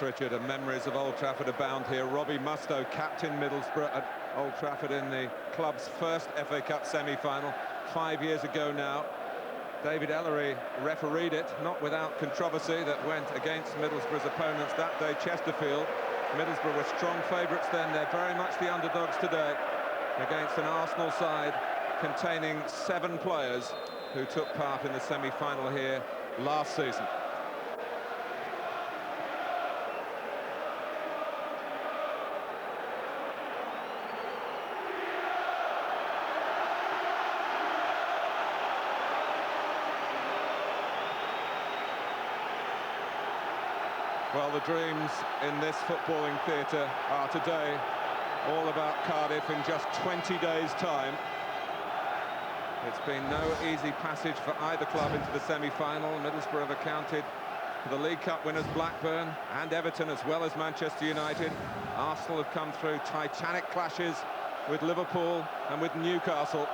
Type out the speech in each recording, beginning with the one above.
Richard, and memories of Old Trafford abound here. Robbie Mustoe captained Middlesbrough at Old Trafford in the club's first FA Cup semi-final 5 years ago now. David Ellery refereed it, not without controversy, that went against Middlesbrough's opponents that day, Chesterfield. Middlesbrough were strong favourites then. They're very much the underdogs today against an Arsenal side containing 7 players who took part in the semi-final here last season. Well, the dreams in this footballing theatre are today all about Cardiff in just 20 days' time. It's been no easy passage for either club into the semi-final. Middlesbrough have accounted for the League Cup winners Blackburn and Everton, as well as Manchester United. Arsenal have come through titanic clashes with Liverpool and with Newcastle.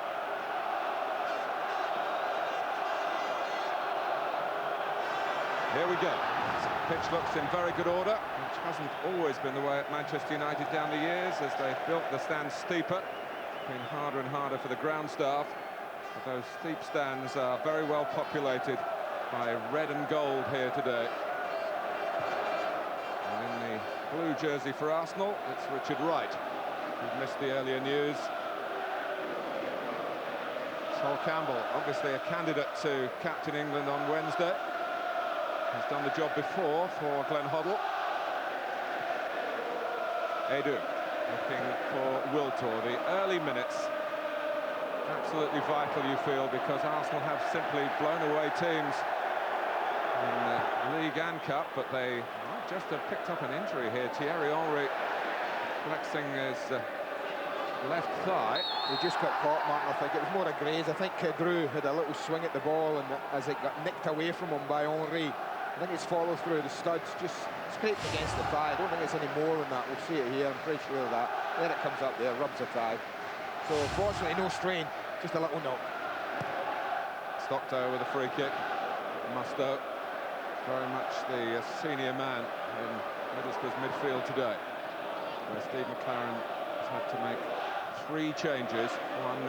Here we go. The pitch looks in very good order, which hasn't always been the way at Manchester United down the years as they've built the stands steeper. It's been harder and harder for the ground staff. But those steep stands are very well populated by red and gold here today. And in the blue jersey for Arsenal, it's Richard Wright, who missed the earlier news. Sol Campbell, obviously a candidate to captain England on Wednesday. He's done the job before for Glenn Hoddle. Edu looking for Wiltor. The early minutes, absolutely vital, you feel, because Arsenal have simply blown away teams in the League and Cup, but they might just have picked up an injury here. Thierry Henry flexing his left thigh. He just got caught, Martin. I think it was more a graze. I think Drew had a little swing at the ball, and as it got nicked away from him by Henry, I think it's follow through. The studs just scraped against the thigh. I don't think it's any more than that. We'll see it here. I'm pretty sure of that. Then it comes up there, rubs the thigh. So fortunately, no strain, just a little knock. Stockdale with a free kick. Mustoe, very much the senior man in Middlesbrough's midfield today, where Steve McLaren has had to make 3 changes. One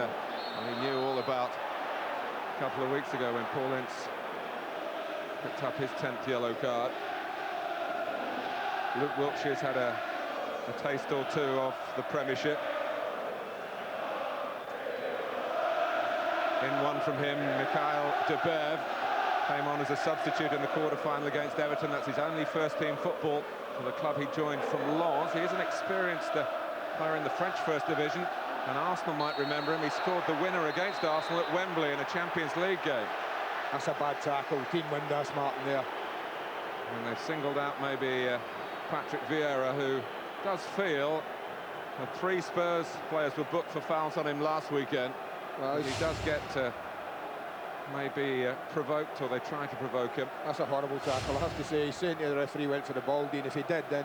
he knew all about a couple of weeks ago when Paul Ince picked up his 10th yellow card. Luke Wilkshire's had a taste or two of the Premiership. In one from him, Mikhail Debev came on as a substitute in the quarter-final against Everton. That's his only first-team football for the club he joined from Lens. He is an experienced player in the French First Division, and Arsenal might remember him. He scored the winner against Arsenal at Wembley in a Champions League game. That's a bad tackle. Dean Windass, Martin, there. And they've singled out maybe Patrick Vieira, who does feel that 3 Spurs players were booked for fouls on him last weekend. Well, he does get maybe provoked, or they try to provoke him. That's a horrible tackle, I have to say. He's saying to the referee went for the ball, Dean. If he did, then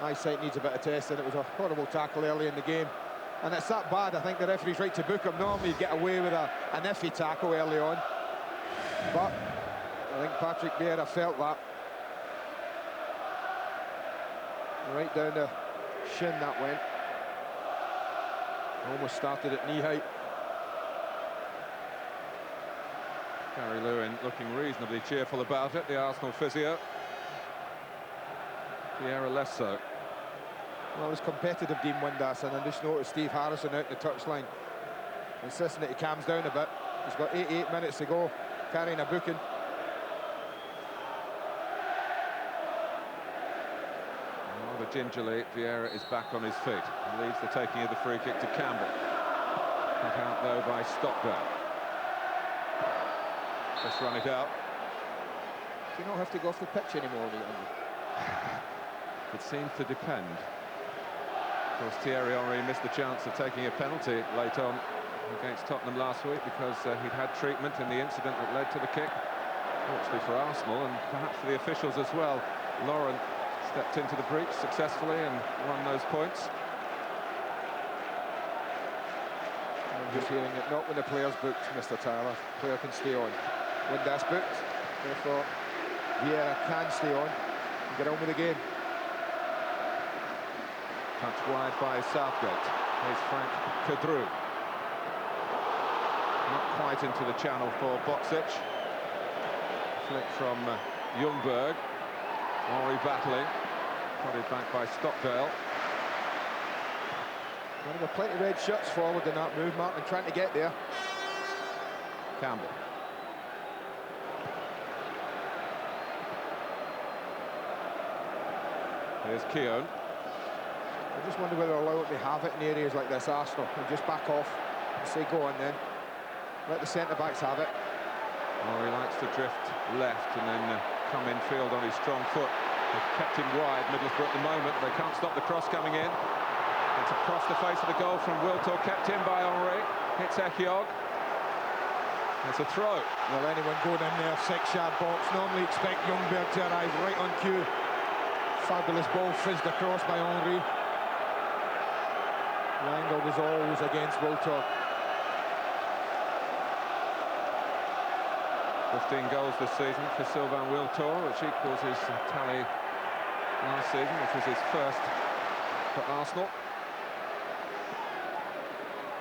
eyesight needs a bit of testing. It was a horrible tackle early in the game. And it's that bad, I think the referee's right to book him. Normally you get away with an iffy tackle early on. But I think Patrick Vieira felt that. Right down the shin that went. Almost started at knee height. Gary Lewin looking reasonably cheerful about it, the Arsenal physio. Vieira less so. Well, it was competitive, Dean Windass, and I just noticed Steve Harrison out in the touchline, insisting that he calms down a bit. He's got 88 minutes to go, carrying a booking. Rather gingerly, Vieira is back on his feet. He leaves the taking of the free kick to Campbell. Cut out, though, by Stockdale. Just run it out. Do you not have to go off the pitch anymore? It seems to depend. Of course, Thierry Henry missed the chance of taking a penalty late on against Tottenham last week because he'd had treatment in the incident that led to the kick. Fortunately for Arsenal, and perhaps for the officials as well, Lauren stepped into the breach successfully and won those points. I'm just hearing it, not when the player's booked, Mr. Tyler. The player can stay on. When that's booked, therefore Vieira can stay on. get on with the game. Touched wide by Southgate. Here's Frank Kadru. Not quite into the channel for Boksic. Flick from Ljungberg. Henry battling. Prodded back by Stockdale. There were plenty of red shirts forward in that move, Martin, trying to get there. Campbell. Here's Keown. I just wonder whether they'll allow it to have it in areas like this, Arsenal, and just back off and say, go on then. Let the centre-backs have it. Oh, he likes to drift left and then come in field on his strong foot. They've kept him wide, Middlesbrough at the moment. They can't stop the cross coming in. It's across the face of the goal from Wiltor, kept in by Henry. Hits Echiog. It's a throw. Well, anyone going in there, 6-yard box, normally expect Ljungberg to arrive right on cue. Fabulous ball fizzed across by Henry. The angle was always against Wiltor. 15 goals this season for Sylvain Wiltor, which equals his tally last season, which was his first for Arsenal.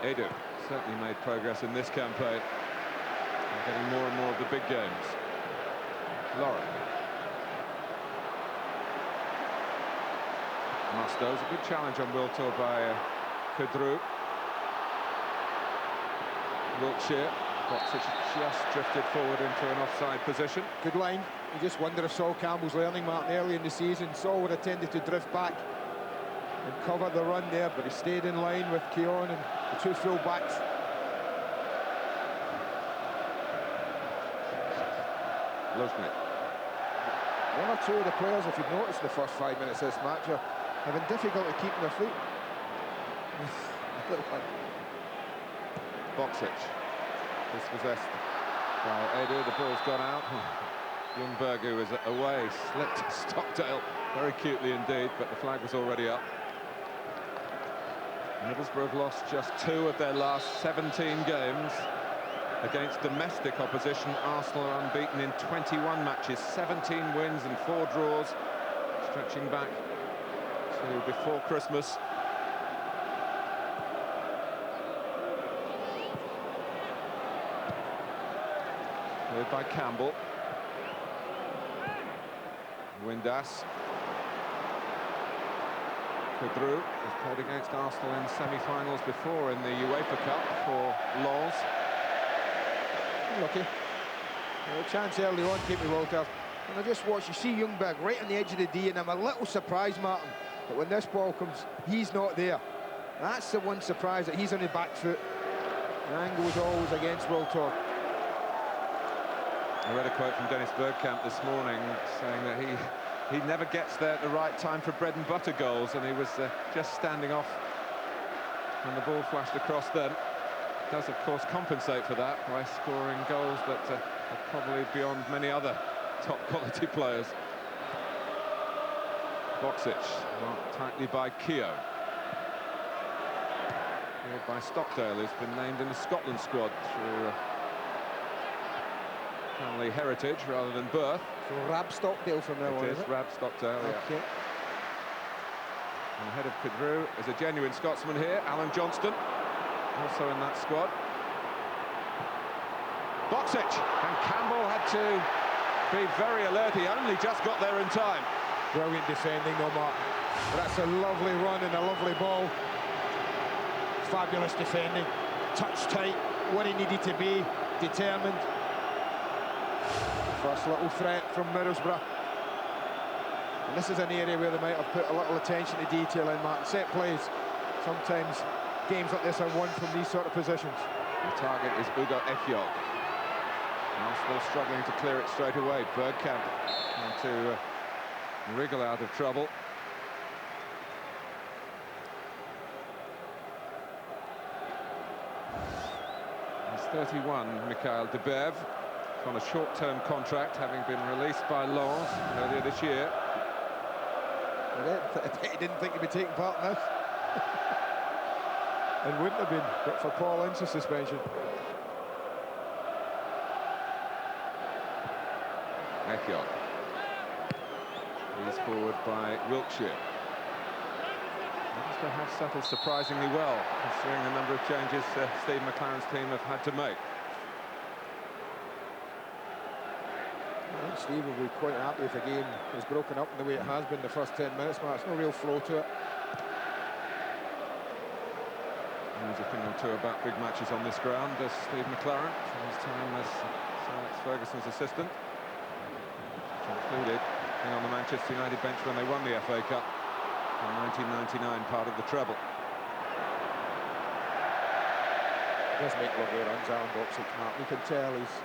Edu certainly made progress in this campaign, getting more and more of the big games. Lauren. Musto's a good challenge on Wiltor by Kadru. Wiltshire. Boksic just drifted forward into an offside position. Good line. You just wonder if Sol Campbell's learning, Martin, early in the season. Sol would have tended to drift back and cover the run there, but he stayed in line with Keown and the two full-backs. Luznik. One or two of the players, if you've noticed the first 5 minutes of this match, are having difficulty keeping their feet. Boksic. Dispossessed by Edu. The ball's gone out. Ljungberg, who was away, slipped Stockdale very cutely indeed, but the flag was already up. Middlesbrough have lost just 2 of their last 17 games against domestic opposition. Arsenal are unbeaten in 21 matches, 17 wins and 4 draws, stretching back to before Christmas. Cleared by Campbell. Windass. Kadru has played against Arsenal in semi-finals before in the UEFA Cup for Lens. Lucky. A chance early on, keep me Walter. And I just watch, you see Ljungberg right on the edge of the D, and I'm a little surprised, Martin, that when this ball comes, he's not there. That's the one surprise, that he's on the back foot. The angle was always against Wiltor. I read a quote from Dennis Bergkamp this morning saying that he never gets there at the right time for bread and butter goals, and he was just standing off when the ball flashed across then. Does, of course, compensate for that by scoring goals that are probably beyond many other top-quality players. Boksic, marked tightly by Keown. Cleared by Stockdale, who's been named in the Scotland squad through family heritage rather than birth. So Rab Stockdale from now on, is it? Rab Stockdale, okay. Yeah. And ahead of Kadru is a genuine Scotsman here, Alan Johnston, also in that squad. Boksic, and Campbell had to be very alert. He only just got there in time. Brilliant defending, though, Martin. That's a lovely run and a lovely ball. Fabulous defending. Touch tight, what he needed to be, determined. First little threat from Middlesbrough. And this is an area where they might have put a little attention to detail in, Martin. Set plays. Sometimes games like this are won from these sort of positions. The target is Ugo Echiog. Arsenal struggling to clear it straight away. Bergkamp trying to wriggle out of trouble. He's 31, Mikhail Debev, on a short-term contract, having been released by Lens earlier this year. He didn't think he'd be taking part in this. And wouldn't have been, but for Paul Ince's suspension. Echiog. Plays forward by Wiltshire. Middlesbrough have settled surprisingly well, considering the number of changes Steve McLaren's team have had to make. I think Steve will be quite happy if the game is broken up in the way it has been the first 10 minutes. There's no real flow to it. There's a thing or two about big matches on this ground, does Steve McLaren, from his time as Sir Alex Ferguson's assistant. Which included being on the Manchester United bench when they won the FA Cup in 1999, part of the treble. He does make lovely runs, Alan Boxic, Mark. You can tell he's,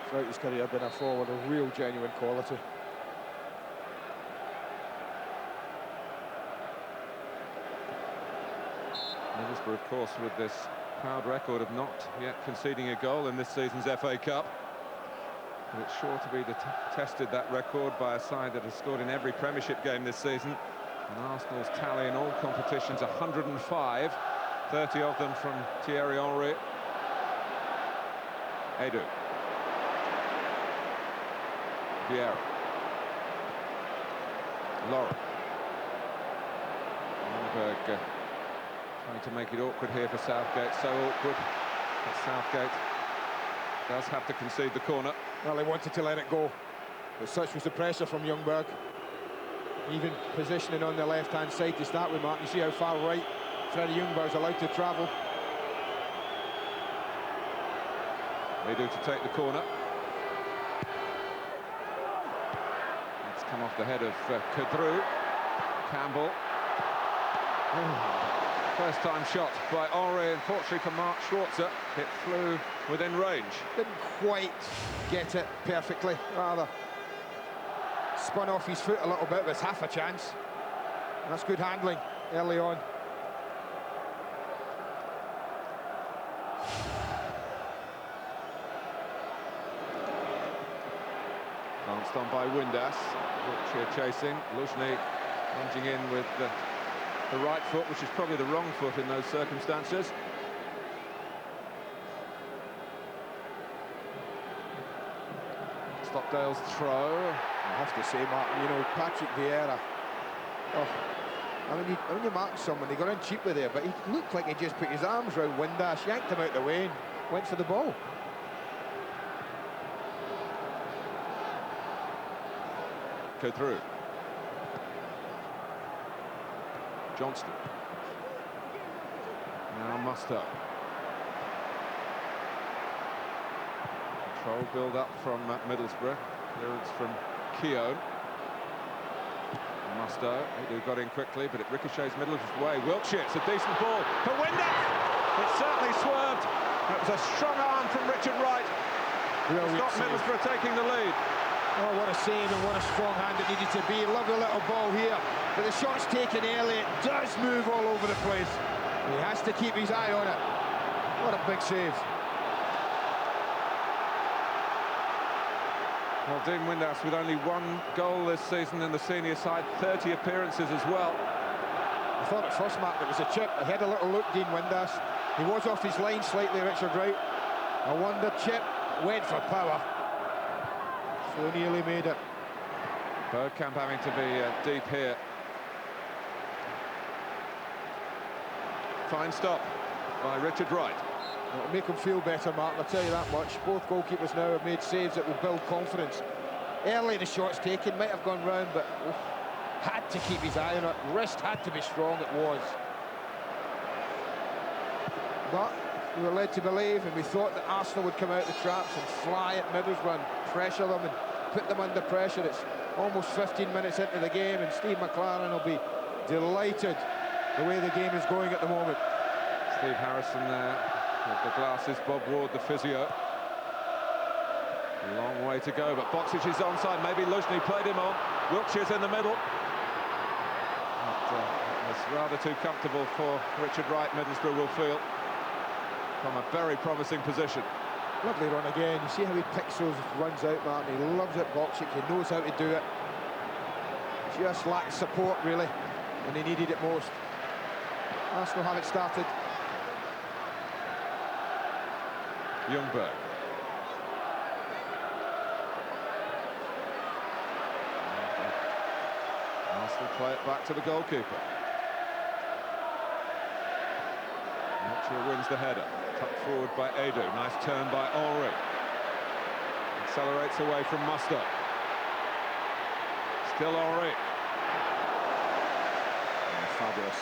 throughout his career, been a forward of real, genuine quality. Middlesbrough, of course, with this proud record of not yet conceding a goal in this season's FA Cup. But it's sure to be tested, that record, by a side that has scored in every Premiership game this season. And Arsenal's tally in all competitions, 105, 30 of them from Thierry Henry. Edu. Vieira. Lauren. Lundberg trying to make it awkward here for Southgate. So awkward that Southgate does have to concede the corner. Well, he wanted to let it go, but such was the pressure from Ljungberg. Even positioning on the left-hand side to start with, Mark. You see how far right Freddie Ljungberg's allowed to travel. They do to take the corner. It's come off the head of Kadru. Campbell. First time shot by Henry, unfortunately for Mark Schwarzer. It flew within range. Didn't quite get it perfectly, rather spun off his foot a little bit, but it's half a chance. And that's good handling early on. Glanced on by Windass. Wiltshire chasing. Luzhny lunging in with the right foot, which is probably the wrong foot in those circumstances. Stockdale's throw. I have to say, Mark, you know, Patrick Vieira. Oh, when you mark someone, he got in cheaply there, but he looked like he just put his arms around Windass, yanked him out the way, and went for the ball. Go through. Johnston. Now Musto. Control build up from Middlesbrough. Clearance from Keown. Musto, who got in quickly, but it ricochets Middlesbrough's way. Wiltshire, it's a decent ball for Windass. It certainly swerved. It was a strong arm from Richard Wright. Stop Middlesbrough taking the lead. Oh, what a save and what a strong hand it needed to be. Lovely little ball here. But the shot's taken early. It does move all over the place. He has to keep his eye on it. What a big save. Well, Dean Windass with only one goal this season in the senior side, 30 appearances as well. I thought at first, Mark, it was a chip. I had a little look, Dean Windass. He was off his line slightly, Richard Wright. I wonder, chip, went for power. So nearly made it. Bergkamp having to be deep here. Fine stop by Richard Wright. It'll make him feel better, Mark, I'll tell you that much. Both goalkeepers now have made saves that will build confidence. Early the shot's taken, might have gone round, but had to keep his eye on it. Wrist had to be strong, it was. But we were led to believe, and we thought that Arsenal would come out the traps and fly at Middlesbrough and pressure them and put them under pressure. It's almost 15 minutes into the game, and Steve McLaren will be delighted the way the game is going at the moment. Steve Harrison there with the glasses, Bob Ward, the physio. A long way to go, but Boxic is onside. Maybe Luzhny played him on. Wiltshire's in the middle. It's rather too comfortable for Richard Wright, Middlesbrough will feel, from a very promising position. Lovely run again. You see how he picks those runs out, Martin. He loves it, Boxic. He knows how to do it. Just lacks support, really, when he needed it most. Arsenal have it started. Ljungberg. Arsenal play it back to the goalkeeper. Wiltshire wins the header. Tucked forward by Edu. Nice turn by Henry. Accelerates away from Mustoe. Still Henry. Fabulous.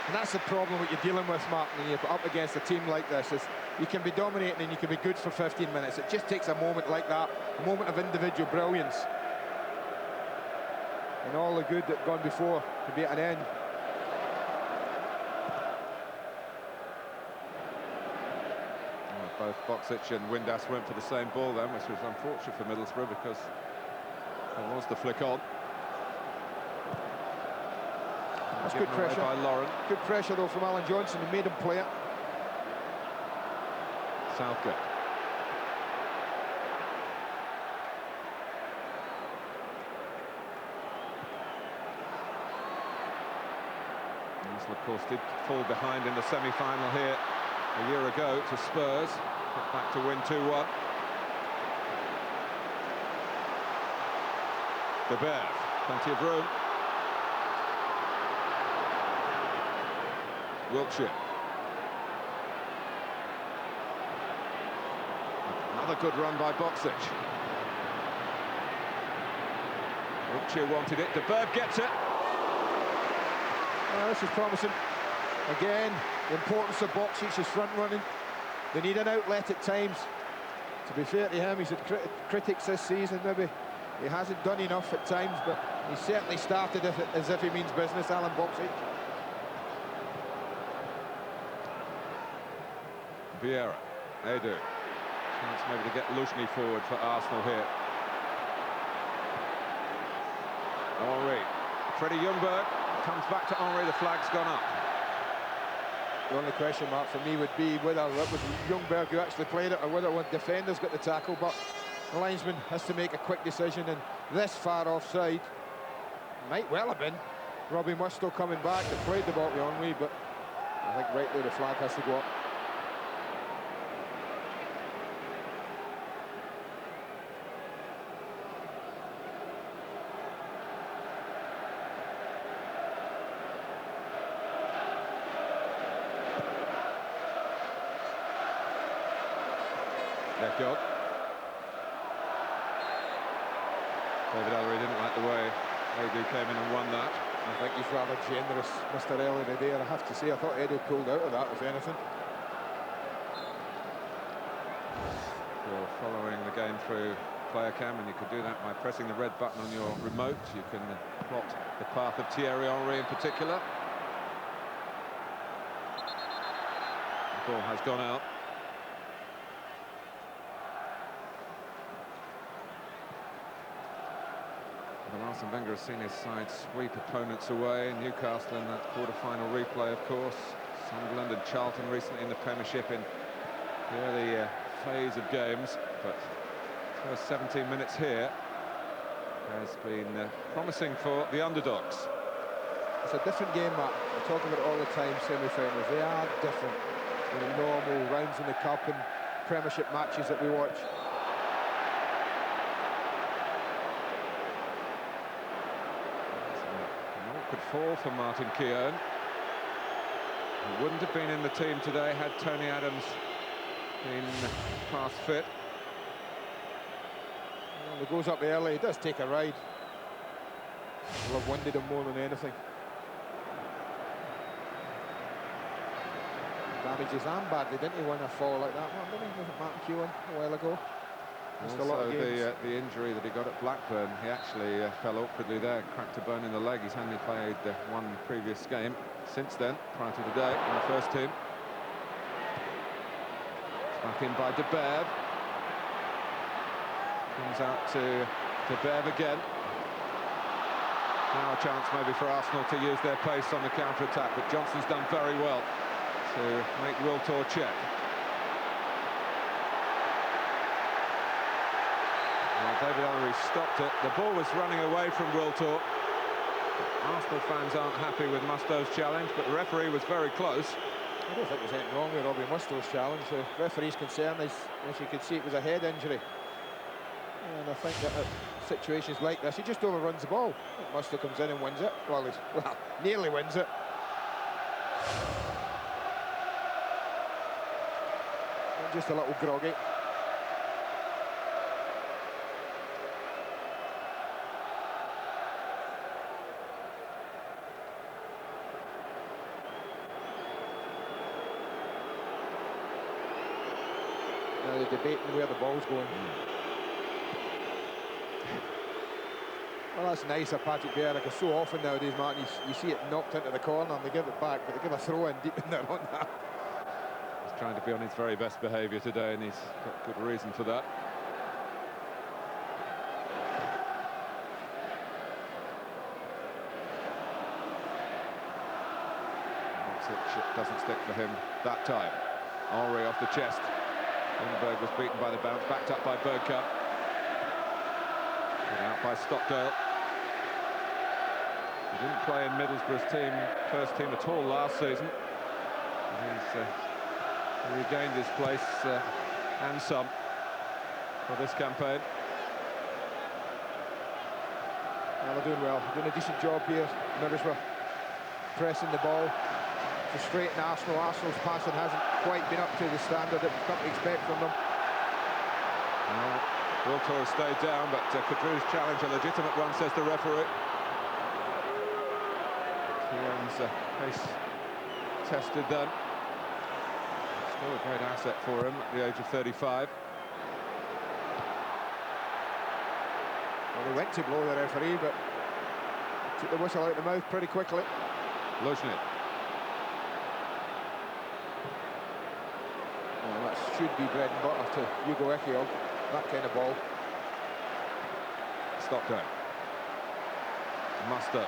And that's the problem what you're dealing with, Mark, when you're up against a team like this, is you can be dominating and you can be good for 15 minutes. It just takes a moment like that, a moment of individual brilliance. And all the good that gone before to be at an end. Well, both Boksic and Windass went for the same ball then, which was unfortunate for Middlesbrough because there was the flick on. That's good pressure by Lauren. Good pressure though from Alan Johnson, who made him play it. Southgate. Arsenal, of course, did fall behind in the semi-final here a year ago to Spurs. Got back to win 2-1. De Beer, plenty of room. Wiltshire. Another good run by Boksic. Wiltshire wanted it. De Beer gets it. This is promising. Again, the importance of Boksic's front running. They need an outlet at times. To be fair to him, he's had critics this season. Maybe he hasn't done enough at times, but he certainly started as if he means business, Alan Boksic. Vieira, Edu. Chance maybe to get Luzhny forward for Arsenal here. Henry. Freddie Ljungberg comes back to Henry. The flag's gone up. The only question mark for me would be whether it was Ljungberg who actually played it or whether one defenders got the tackle, but the linesman has to make a quick decision, and this far offside might well have been Robbie Mustoe coming back that played the ball to Henry, but I think rightly the flag has to go up. Lekjog. David Ellery didn't like the way Edu came in and won that. I think he's rather generous, Mr. Ellery there, I have to say. I thought Edu pulled out of that, if anything. You're following the game through player cam, and you can do that by pressing the red button on your remote. You can plot the path of Thierry Henry in particular. The ball has gone out. Arsene Wenger has seen his side sweep opponents away. Newcastle in that quarter-final replay, of course. Sunderland and Charlton recently in the Premiership in the early phase of games. But the first 17 minutes here has been promising for the underdogs. It's a different game, Matt. We talk about it all the time, semi-finals. They are different than the normal rounds in the Cup and Premiership matches that we watch. Could fall for Martin Keown. He wouldn't have been in the team today had Tony Adams been past fit. Well, he goes up early, he does take a ride. I'll have winded him more than anything. Damaged his arm badly, didn't he, when a fall like that one, didn't he? Was it Martin Keown a while ago? Also, a lot of the injury that he got at Blackburn, he actually fell awkwardly there, cracked a bone in the leg. He's only played one previous game since then, prior to today, in the first team. It's back in by De Beer. Comes out to De Beer again. Now a chance maybe for Arsenal to use their pace on the counter-attack, but Johnson's done very well to make Wiltord check. David Ellery stopped it. The ball was running away from Wiltord. Arsenal fans aren't happy with Mustoe's challenge, but the referee was very close. I don't think there's anything wrong with Robbie Mustoe's challenge. The referee's concern is, as you can see, it was a head injury. And I think that situations like this, he just overruns the ball. Musto comes in and wins it. Well, nearly wins it. And just a little groggy. Now they're debating where the ball's going. Well, that's nice of Patrick Vieira, because so often nowadays, Martin, you see it knocked into the corner and they give it back, but they give a throw in deep in their own half. He's trying to be on his very best behaviour today, and he's got good reason for that. It doesn't stick for him that time. Henry off the chest. Lindbergh was beaten by the bounce, backed up by Bergkamp. Put out by Stockdale. He didn't play in Middlesbrough's first team at all last season. He's regained his place and some for this campaign. Well, they're doing well. They're doing a decent job here. Middlesbrough pressing the ball, frustrating Arsenal. Arsenal's passing hasn't quite been up to the standard that we've come to expect from them. Wiltor has stayed down, but Kadru's challenge a legitimate one, says the referee. Kieran's pace tested then. Still a great asset for him at the age of 35. Well, they went to blow the referee, but took the whistle out of the mouth pretty quickly. Luzhny. Well, that should be bread and butter to Hugo Ekiog, that kind of ball. Stockdale. Musto.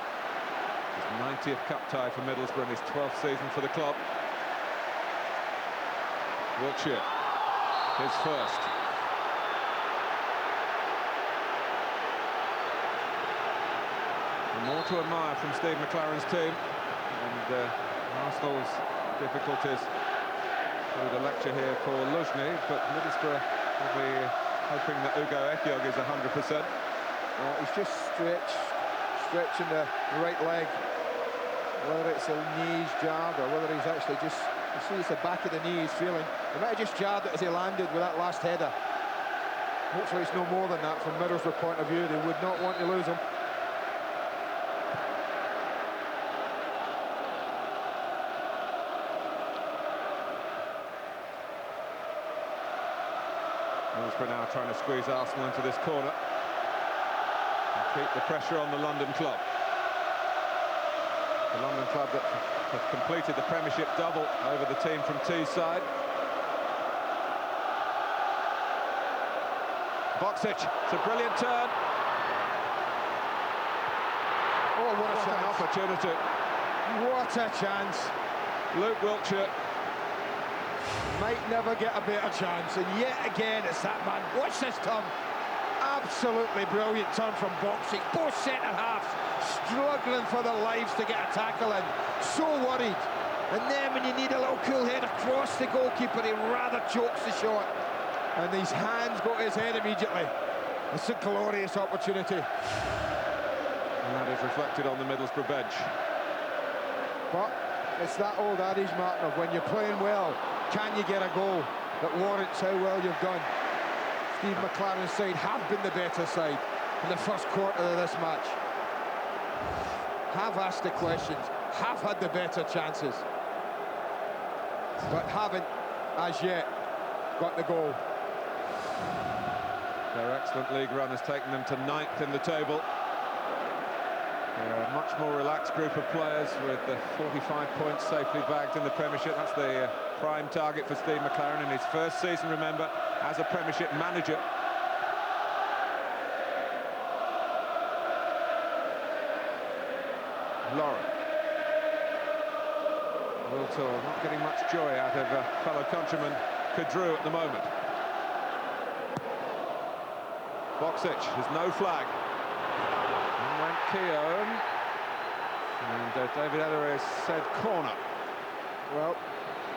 His 90th cup tie for Middlesbrough in his 12th season for the club. Wiltshire, his first. And more to admire from Steve McLaren's team, and Arsenal's difficulties through the lecture here for Luzhny, but Middlesbrough will be hoping that Hugo Ekiog is 100%. He's just stretching the right leg, whether it's a knees jarred or whether he's actually just, you see it's the back of the knee he's feeling. He might have just jarred it as he landed with that last header. Hopefully it's no more than that from Middlesbrough point of view. They would not want to lose him. Middlesbrough now trying to squeeze Arsenal into this corner and keep the pressure on the London club. The London club that have completed the Premiership double over the team from Teesside. Boksic, it's a brilliant turn. Oh, what an opportunity. What a chance. Luke Wiltshire might never get a better chance, and yet again it's that man. Watch this turn. Absolutely brilliant turn from Boksic. Both centre-halves struggling for their lives to get a tackle in. So worried. And then when you need a little cool head across the goalkeeper, he rather chokes the shot. And his hands go to his head immediately. It's a glorious opportunity. And that is reflected on the Middlesbrough bench. But it's that old adage, Martin, of when you're playing well, can you get a goal that warrants how well you've done? Steve McLaren's side have been the better side in the first quarter of this match. Have asked the questions, have had the better chances, but haven't, as yet, got the goal. Their excellent league run has taken them to 9th in the table. They're a much more relaxed group of players with 45 points safely bagged in the Premiership. That's the prime target for Steve McLaren in his first season, remember, as a Premiership manager. Lauren. Wiltor not getting much joy out of fellow countryman Kadru at the moment. Boksic, there's no flag. And went Keown. And David Ellery said corner. Well,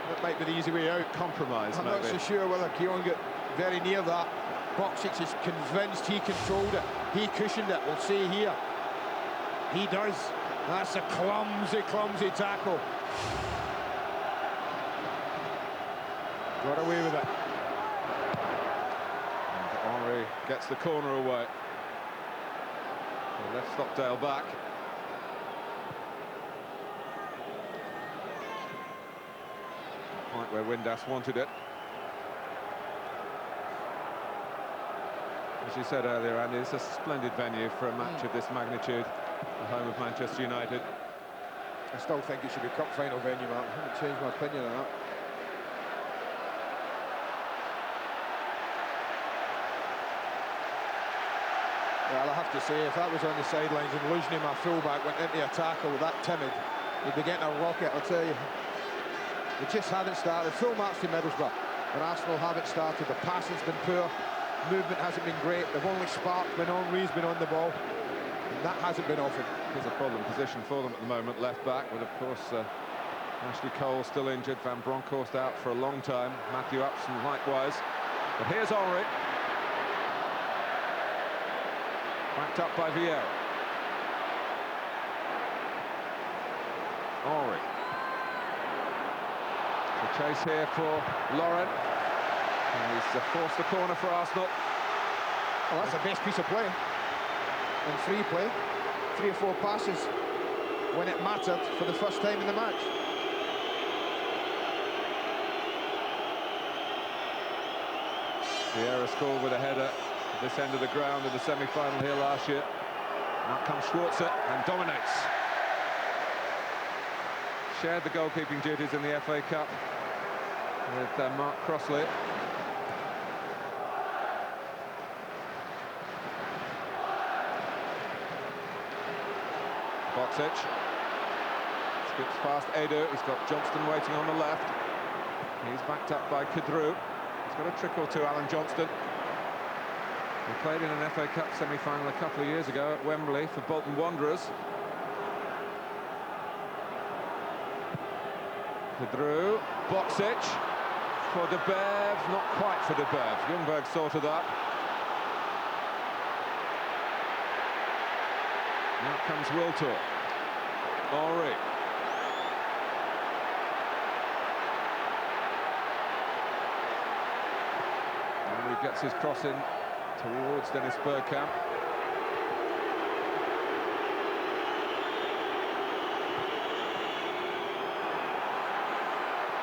that might be the easy way out. Compromise, I'm maybe. not so sure whether Keown got very near that. Boxic is convinced he controlled it. He cushioned it, we'll see here. He does. That's a clumsy, clumsy tackle. Got away with it. And Henry gets the corner away. He left Stockdale back. Point where Windass wanted it. As you said earlier, Andy, it's a splendid venue for a match of this magnitude, the home of Manchester United. I still think it should be cup final venue, Mark. I haven't changed my opinion on that. Well, I have to say, if that was on the sidelines and Luzhny, my fullback, went into a tackle that timid, he'd be getting a rocket, I'll tell you. They just haven't started. Full marks to Middlesbrough, but Arsenal haven't started. The passing's been poor. Movement hasn't been great. They've only sparked when Henry's been on the ball. And that hasn't been often. There's a problem position for them at the moment, left back, but of course Ashley Cole still injured, Van Bronckhorst out for a long time, Matthew Upson likewise. But here's Henry. Backed up by Vieira. Henry. The chase here for Lauren. And he's forced the corner for Arsenal. Well, that's the best piece of play. And free play. 3 or 4 passes when it mattered for the first time in the match. Vieira scored with a header at this end of the ground in the semi-final here last year. Now comes Schwarzer and dominates. Shared the goalkeeping duties in the FA Cup with Mark Crossley. Boxic skips past Edu. He's got Johnston waiting on the left. He's backed up by Kadru. He's got a trick or two, Alan Johnston. He played in an FA Cup semi-final a couple of years ago at Wembley for Bolton Wanderers. Kadru, Boxic for De Bev, not quite for De Bev. Ljungberg sorted that. Now comes Wiltor. Henry. Henry gets his cross in towards Dennis Bergkamp.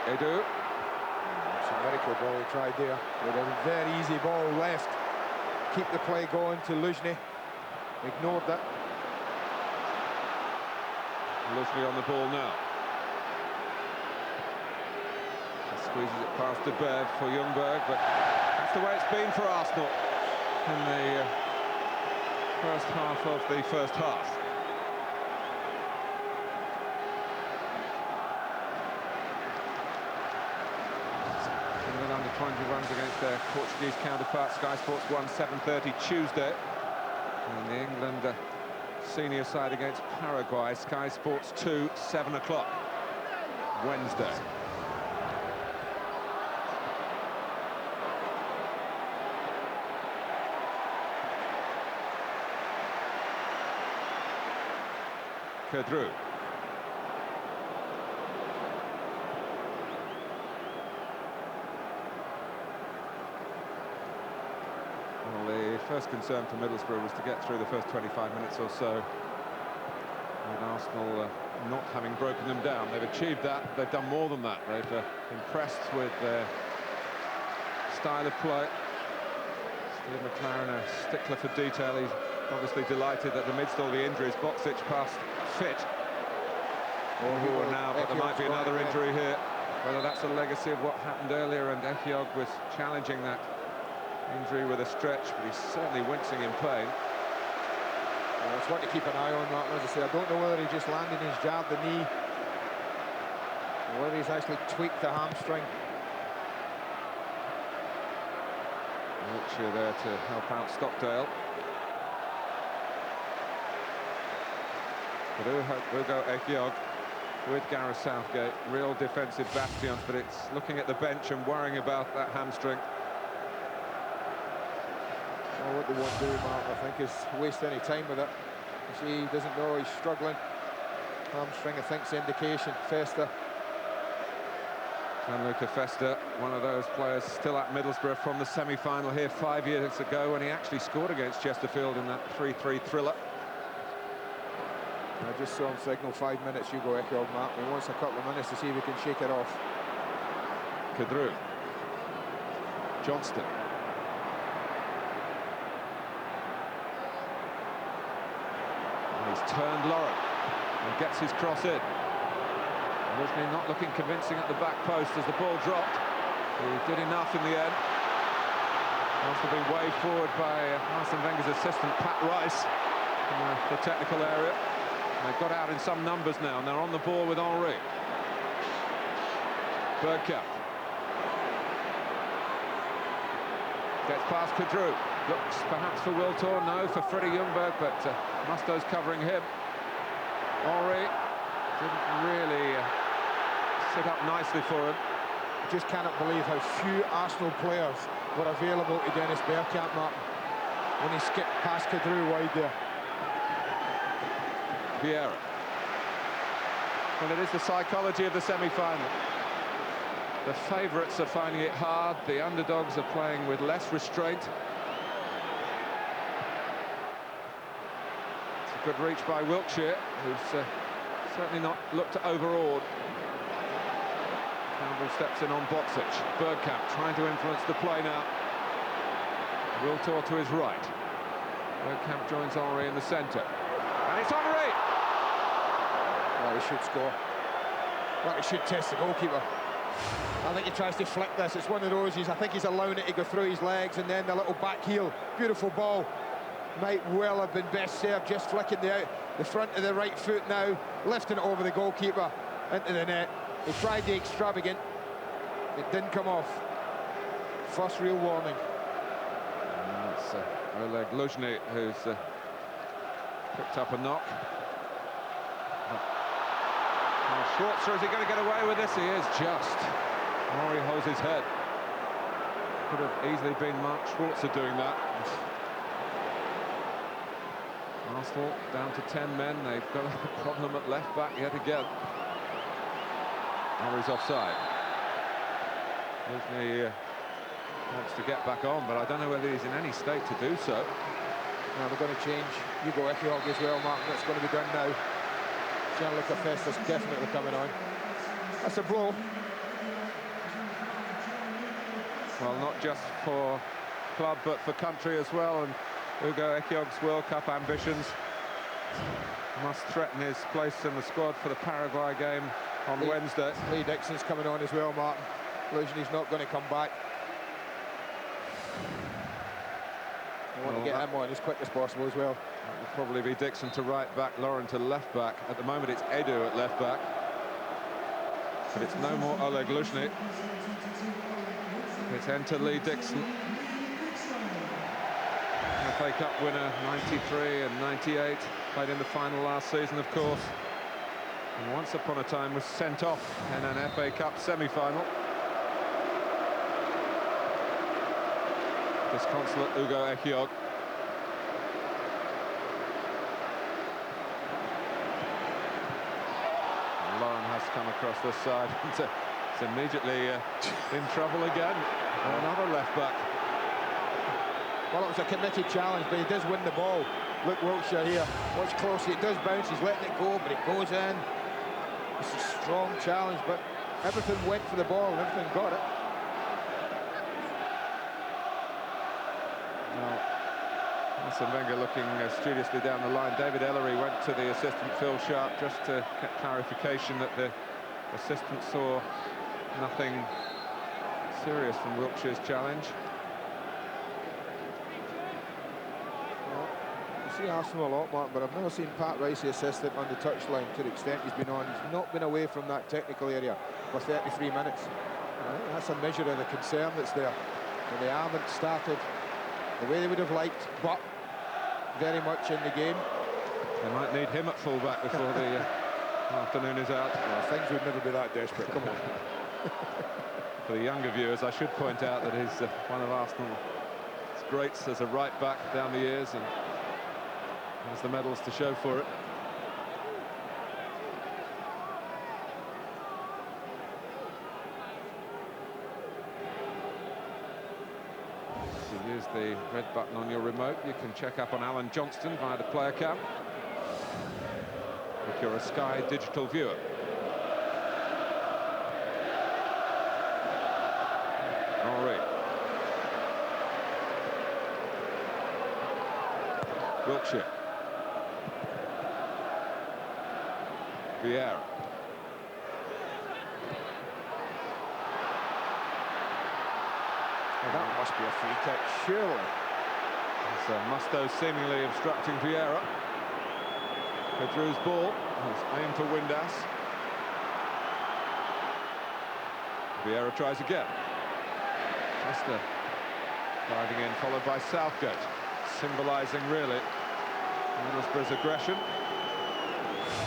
Edu. It's a miracle ball he tried there. With a very easy ball left. Keep the play going to Luzhny. Ignored that. Luzhny on the ball now. Just squeezes it past De Bev for Ljungberg, but that's the way it's been for Arsenal in the first half of the first half. England under 21s against their Portuguese counterpart. SkySports won 7:30 Tuesday. And the England senior side against Paraguay, Sky Sports 2, 7 o'clock Wednesday. Kadru. Well, the first concern for Middlesbrough was to get through the first 25 minutes or so, with Arsenal not having broken them down. They've achieved that. They've done more than that. They've impressed with their style of play. Steve McLaren, a stickler for detail. He's obviously delighted that amidst all the injuries, Boxic passed fit. Now, but there might be another injury here. Whether that's a legacy of what happened earlier, and Ekiog was challenging that injury with a stretch, but he's certainly wincing in pain. Well, it's one to keep an eye on that. As I say, I don't know whether he just landed and he's jabbed the knee, or whether he's actually tweaked the hamstring. Wiltshire there to help out Stockdale. But Ugo Ekiog with Gareth Southgate, real defensive bastions, but it's looking at the bench and worrying about that hamstring. Well, what they won't do, Mark, I think, is waste any time with it. You see, he doesn't know he's struggling. Hamstring, I think, is the indication. Festa. Gianluca Festa, one of those players still at Middlesbrough from the semi-final here 5 years ago when he actually scored against Chesterfield in that 3-3 thriller. I just saw him signal 5 minutes, Hugo Ekiog, Mark. He wants a couple of minutes to see if he can shake it off. Kadru. Johnston. And he's turned Lauren and gets his cross in. Originally not looking convincing at the back post as the ball dropped. He did enough in the end. Must have been waved forward by Arsene Wenger's assistant, Pat Rice, in the technical area. And they've got out in some numbers now, and they're on the ball with Henry. Bergkamp. Gets past Kadru. Looks perhaps for Wiltor, no, for Freddie Ljungberg, but Musto's covering him. Henry didn't really sit up nicely for him. I just cannot believe how few Arsenal players were available to Dennis Bergkamp, Mark, when he skipped past Kadru wide there. Vieira. Well, it is the psychology of the semi-final. The favourites are finding it hard. The underdogs are playing with less restraint. It's a good reach by Wiltshire, who's certainly not looked overawed. Campbell steps in on Boxic. Bergkamp trying to influence the play now. Wiltor to his right. Bergkamp joins Henry in the centre. And it's Henry! Well, he should score. Well, he should test the goalkeeper. I think he tries to flick this. It's one of those, I think he's allowing it to go through his legs, and then the little back heel. Beautiful ball. Might well have been best served, just flicking the front of the right foot now, lifting it over the goalkeeper into the net. He tried the extravagant. It didn't come off. First real warning. And it's Oleg Luzhny who's picked up a knock. Schwarzer, is he going to get away with this? He is just. Henry holds his head. Could have easily been Mark Schwarzer doing that. Arsenal down to 10 men. They've got a problem at left back yet again. Henry's offside. Luzhny wants to get back on, but I don't know whether he's in any state to do so. Now they're going to change Hugo Ekiog as well, Mark. That's going to be done now. Gianluca Festa's definitely coming on. That's a blow. Well, not just for club, but for country as well. And Hugo Ekiog's World Cup ambitions must threaten his place in the squad for the Paraguay game on Wednesday. Lee Dixon's coming on as well, Martin. Luzhny's not going to come back. I want to get him on as quick as possible as well. It will probably be Dixon to right back, Lauren to left back. At the moment it's Edu at left back. But it's no more Oleg Luzhny. It's enter Lee Dixon. FA Cup winner, 93 and 98. Played in the final last season, of course. And once upon a time was sent off in an FA Cup semi-final. Disconsolate Hugo Ekiog. Lauren has come across this side. It's immediately in trouble again. Another left back. Well, it was a committed challenge, but he does win the ball. Look, Wiltshire here. Watch closely. It does bounce. He's letting it go, but it goes in. It's a strong challenge, but everything went for the ball and everything got it. Arsene Wenger looking studiously down the line. David Ellery went to the assistant Phil Sharp just to get clarification that the assistant saw nothing serious from Wiltshire's challenge. Well, you see Arsenal a lot, Mark, but I've never seen Pat Rice, the assistant, on the touchline to the extent he's been on. He's not been away from that technical area for 33 minutes. I think that's a measure of the concern that's there. And they haven't started the way they would have liked, but very much in the game. They might need him at full-back before the afternoon is out. Well, things would never be that desperate, come on. For the younger viewers, I should point out that he's one of Arsenal's greats as a right-back down the years, and has the medals to show for it. Use the red button on your remote. You can check up on Alan Johnston via the player cam if you're a Sky digital viewer. Henri. Wiltshire. Vieira. Well, that must be a free kick, surely. It's Mustoe seemingly obstructing Vieira. Pedro's ball. He's aimed for Windass. Vieira tries again. Mustoe diving in, followed by Southgate, symbolising really Middlesbrough's aggression.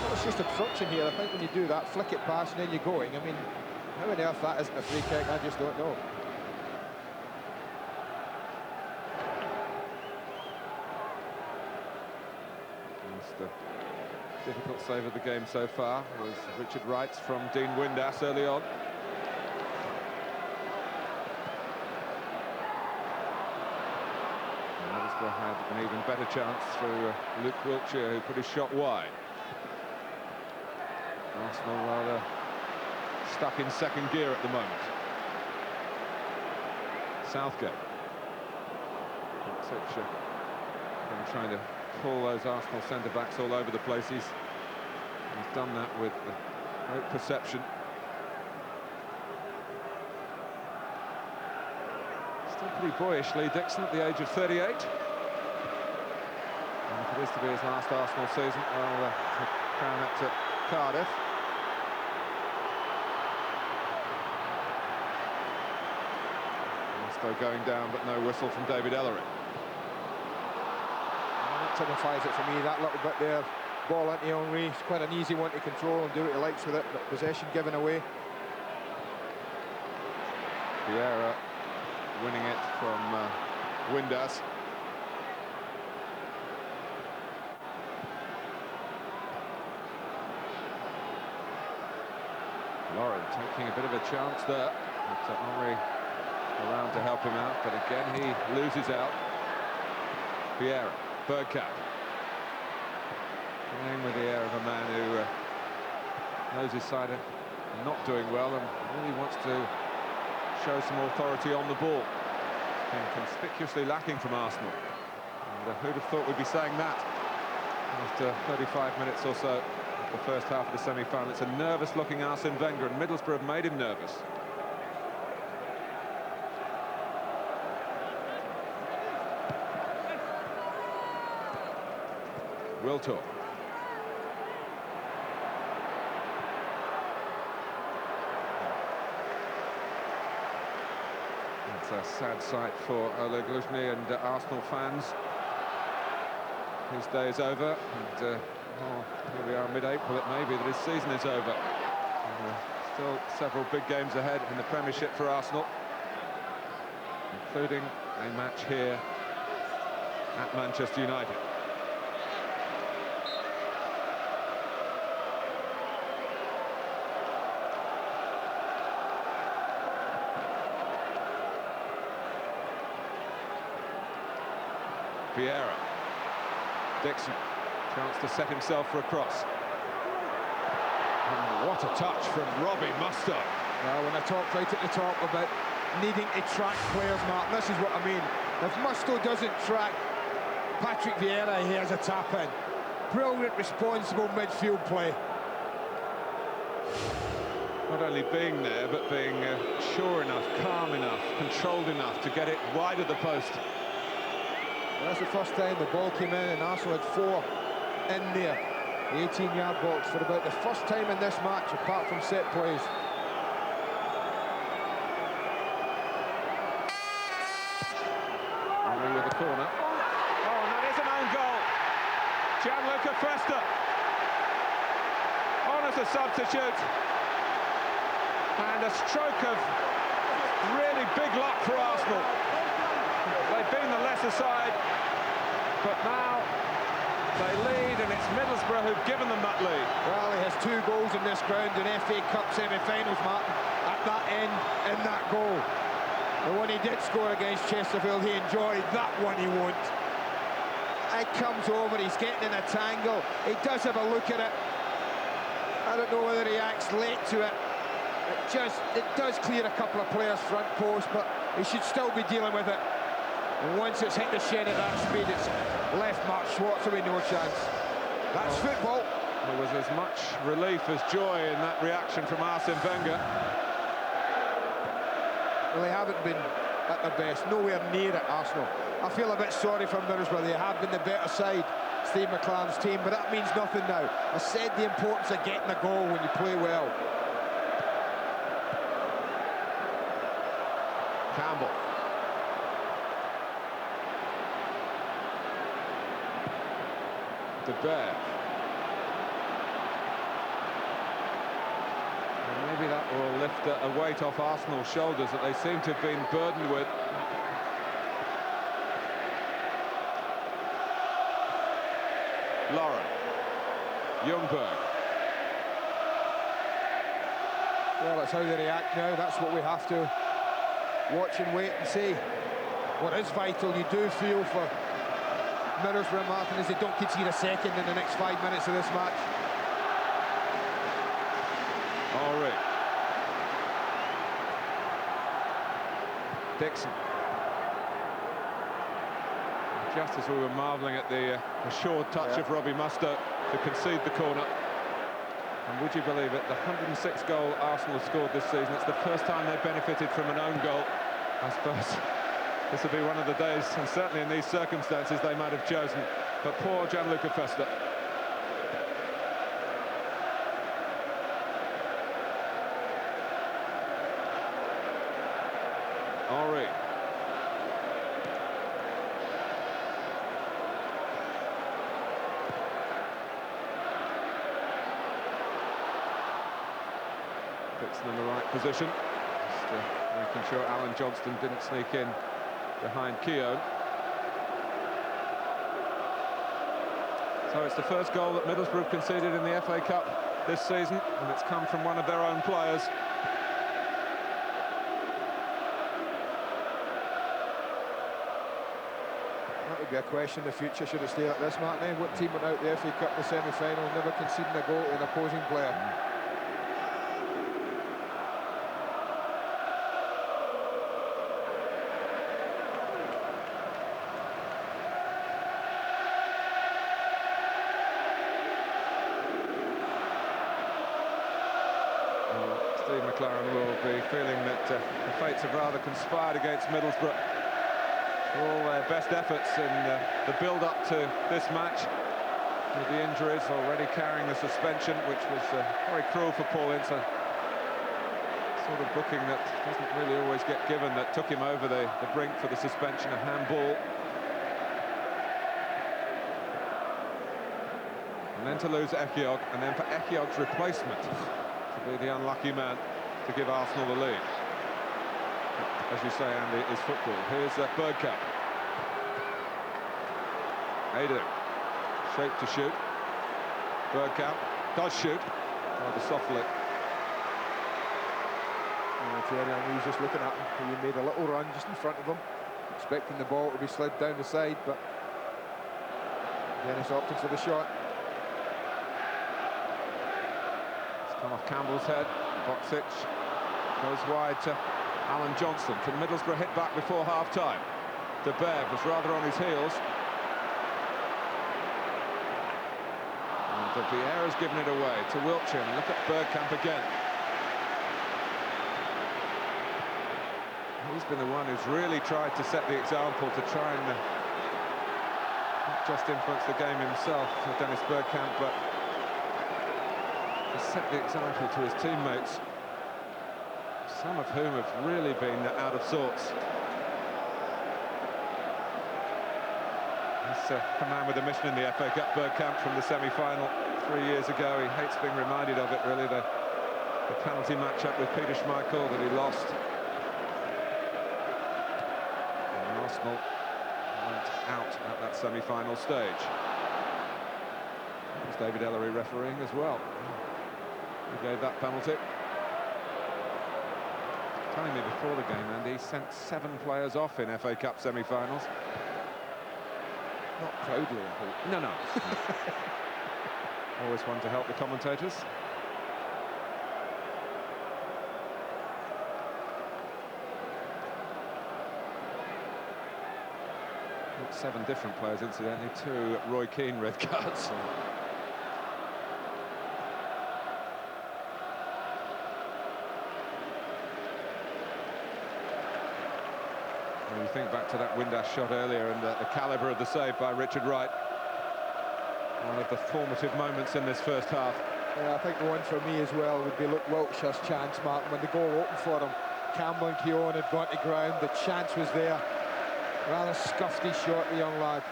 Well, it's just obstruction here. I think when you do that, flick it past and then you're going. I mean, how on earth that isn't a free kick, I just don't know. The difficult save of the game so far was Richard Wright's from Dean Windass early on. Middlesbrough had an even better chance through Luke Wiltshire, who put his shot wide. Arsenal rather stuck in second gear at the moment. Southgate. Trying to pull those Arsenal centre-backs all over the place. He's done that with great perception. Still pretty boyish, Lee Dixon, at the age of 38. And if it is to be his last Arsenal season, well, to crown it to Cardiff. Mustoe going down, but no whistle from David Ellery. Signifies it for me, that little bit there. Ball into Henri, it's quite an easy one to control and do what he likes with it, but possession given away. Vieira winning it from Windass. Lauren taking a bit of a chance there, but Henri around to help him out, but again he loses out. Vieira. Bergkamp playing with the air of a man who knows his side are not doing well and really wants to show some authority on the ball. It's been conspicuously lacking from Arsenal. And who'd have thought we'd be saying that after 35 minutes or so of the first half of the semi-final. It's a nervous-looking Arsene Wenger, and Middlesbrough have made him nervous. Wiltor. It's a sad sight for Oleg Luzhny and Arsenal fans. His day is over, and here we are mid-April. It may be that his season is over. Still several big games ahead in the Premiership for Arsenal, including a match here at Manchester United. Vieira. Dixon, chance to set himself for a cross. And what a touch from Robbie Mustoe. Well, when I talked right at the top about needing to track players, Mark, this is what I mean. If Mustoe doesn't track Patrick Vieira, he has a tap-in. Brilliant, responsible midfield play. Not only being there, but being sure enough, calm enough, controlled enough to get it wide of the post. Well, that's the first time the ball came in and Arsenal had 4 in there, the 18-yard box, for about the first time in this match, apart from set plays. Henri with the corner. Oh, and that is an own goal. Gianluca Festa on as a substitute. And a stroke of really big luck for Arsenal. They've been the lesser side, but now they lead, and it's Middlesbrough who've given them that lead. Well, he has 2 goals in this ground in FA Cup semi-finals, Martin. At that end, in that goal. The one he did score against Chesterfield, he enjoyed. That one he won't. It comes over, he's getting in a tangle. He does have a look at it. I don't know whether he acts late to it. It does clear a couple of players front post, but he should still be dealing with it. And once it's hit the shin at that speed, it's left Mark Schwartz away, no chance. That's football. There was as much relief as joy in that reaction from Arsene Wenger. Well, they haven't been at their best, nowhere near it, Arsenal. I feel a bit sorry for Middlesbrough. They have been the better side, Steve McLaren's team, but that means nothing now. I said the importance of getting a goal when you play well. Campbell. De Beer. And maybe that will lift a weight off Arsenal's shoulders that they seem to have been burdened with. Lauren. Ljungberg. Well, that's how they react now. That's what we have to watch and wait and see. What is vital, you do feel for Middlesbrough, Martin, is they don't concede a second in the next 5 minutes of this match. Henry. Dixon. Just as we were marvelling at the assured touch of Robbie Mustoe to concede the corner. And would you believe it, the 106th goal Arsenal have scored this season, it's the first time they've benefited from an own goal. I suppose this will be one of the days, and certainly in these circumstances, they might have chosen. But poor Gianluca Festa. Henry. Dixon in the right position. Just making sure Alan Johnston didn't sneak in behind Keown. So it's the first goal that Middlesbrough conceded in the FA Cup this season, and it's come from one of their own players. That would be a question in the future, should it stay like this, Martin? What team went out the FA Cup in the semi-final, never conceding a goal to an opposing player? Steve McLaren will be feeling that the fates have rather conspired against Middlesbrough. All their best efforts in the build-up to this match, with the injuries already carrying the suspension, which was very cruel for Paul Ince. Sort of booking that doesn't really always get given, that took him over the brink for the suspension, a handball. And then to lose Ekiog, and then for Ekiog's replacement to be the unlucky man to give Arsenal the lead. As you say, Andy, is football. Here's Bergkamp. Adu, shape to shoot. Bergkamp does shoot, rather softly. Thierry Henry's just looking at him. He made a little run just in front of him, expecting the ball to be slid down the side, but Dennis opted for the shot. Come off Campbell's head. Boxic goes wide to Alan Johnston. Can Middlesbrough hit back before half-time? De Beer was rather on his heels. And De Beer has given it away to Wiltshire. Look at Bergkamp again. He's been the one who's really tried to set the example, to try and not just influence the game himself, Dennis Bergkamp, but to set the example to his teammates, some of whom have really been out of sorts. He's a man with a mission in the FA Cup, Bergkamp, from the semi-final 3 years ago. He hates being reminded of it, really, the penalty match-up with Peter Schmeichel that he lost. And Arsenal went out at that semi-final stage. It was David Ellery refereeing as well. He gave that penalty. Telling me before the game, Andy, he sent 7 players off in FA Cup semi-finals. Not proudly, I hope. No. Always one to help the commentators. Not 7 different players, incidentally, 2 Roy Keane red cards. When you think back to that Windass shot earlier and the calibre of the save by Richard Wright. One of the formative moments in this first half. Yeah, I think the one for me as well would be Luke Wiltshire's chance, Martin. When the goal opened for him, Campbell and Keown had gone to ground, the chance was there. Rather scuffed his shot, the young lad.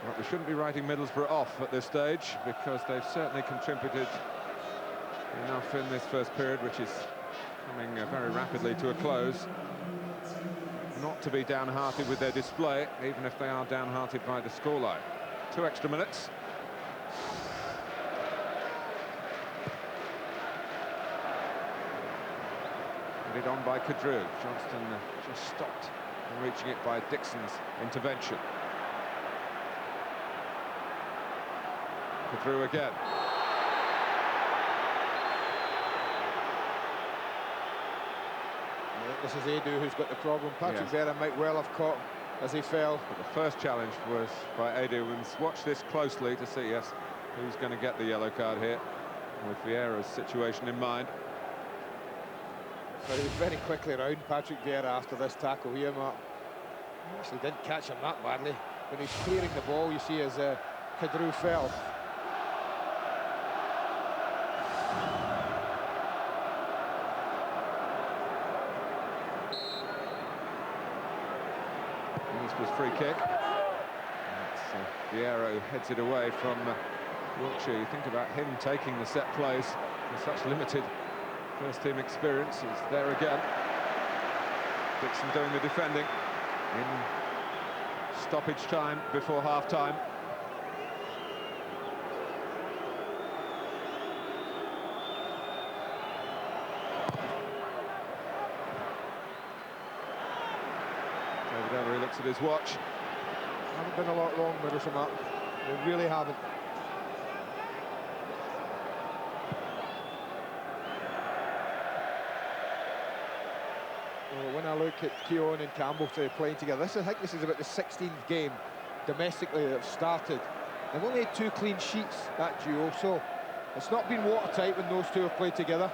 Well, we shouldn't be writing Middlesbrough off at this stage, because they've certainly contributed enough in this first period, which is coming very rapidly to a close. Not to be downhearted with their display, even if they are downhearted by the scoreline. 2 extra minutes. Headed on by Kadru. Johnston just stopped and reaching it by Dixon's intervention. Kadru again. This is Edu who's got the problem. Patrick Vieira might well have caught as he fell. But the first challenge was by Edu, and watch this closely to see, yes, who's going to get the yellow card here, with Vieira's situation in mind. But he was very quickly round Patrick Vieira after this tackle here, Mark. He actually didn't catch him that badly. When he's clearing the ball, you see as Kadru fell. Was free kick. Vieira who heads it away from Wiltshire. You think about him taking the set plays with such limited first-team experience. He's there again. Dixon doing the defending in stoppage time before half-time. David Ellery looks at his watch. Haven't been a lot wrong, Middlesbrough. They really haven't. Well, when I look at Keown and Campbell playing together, I think this is about the 16th game domestically that have started. They've only had 2 clean sheets, that duo, so it's not been watertight when those two have played together.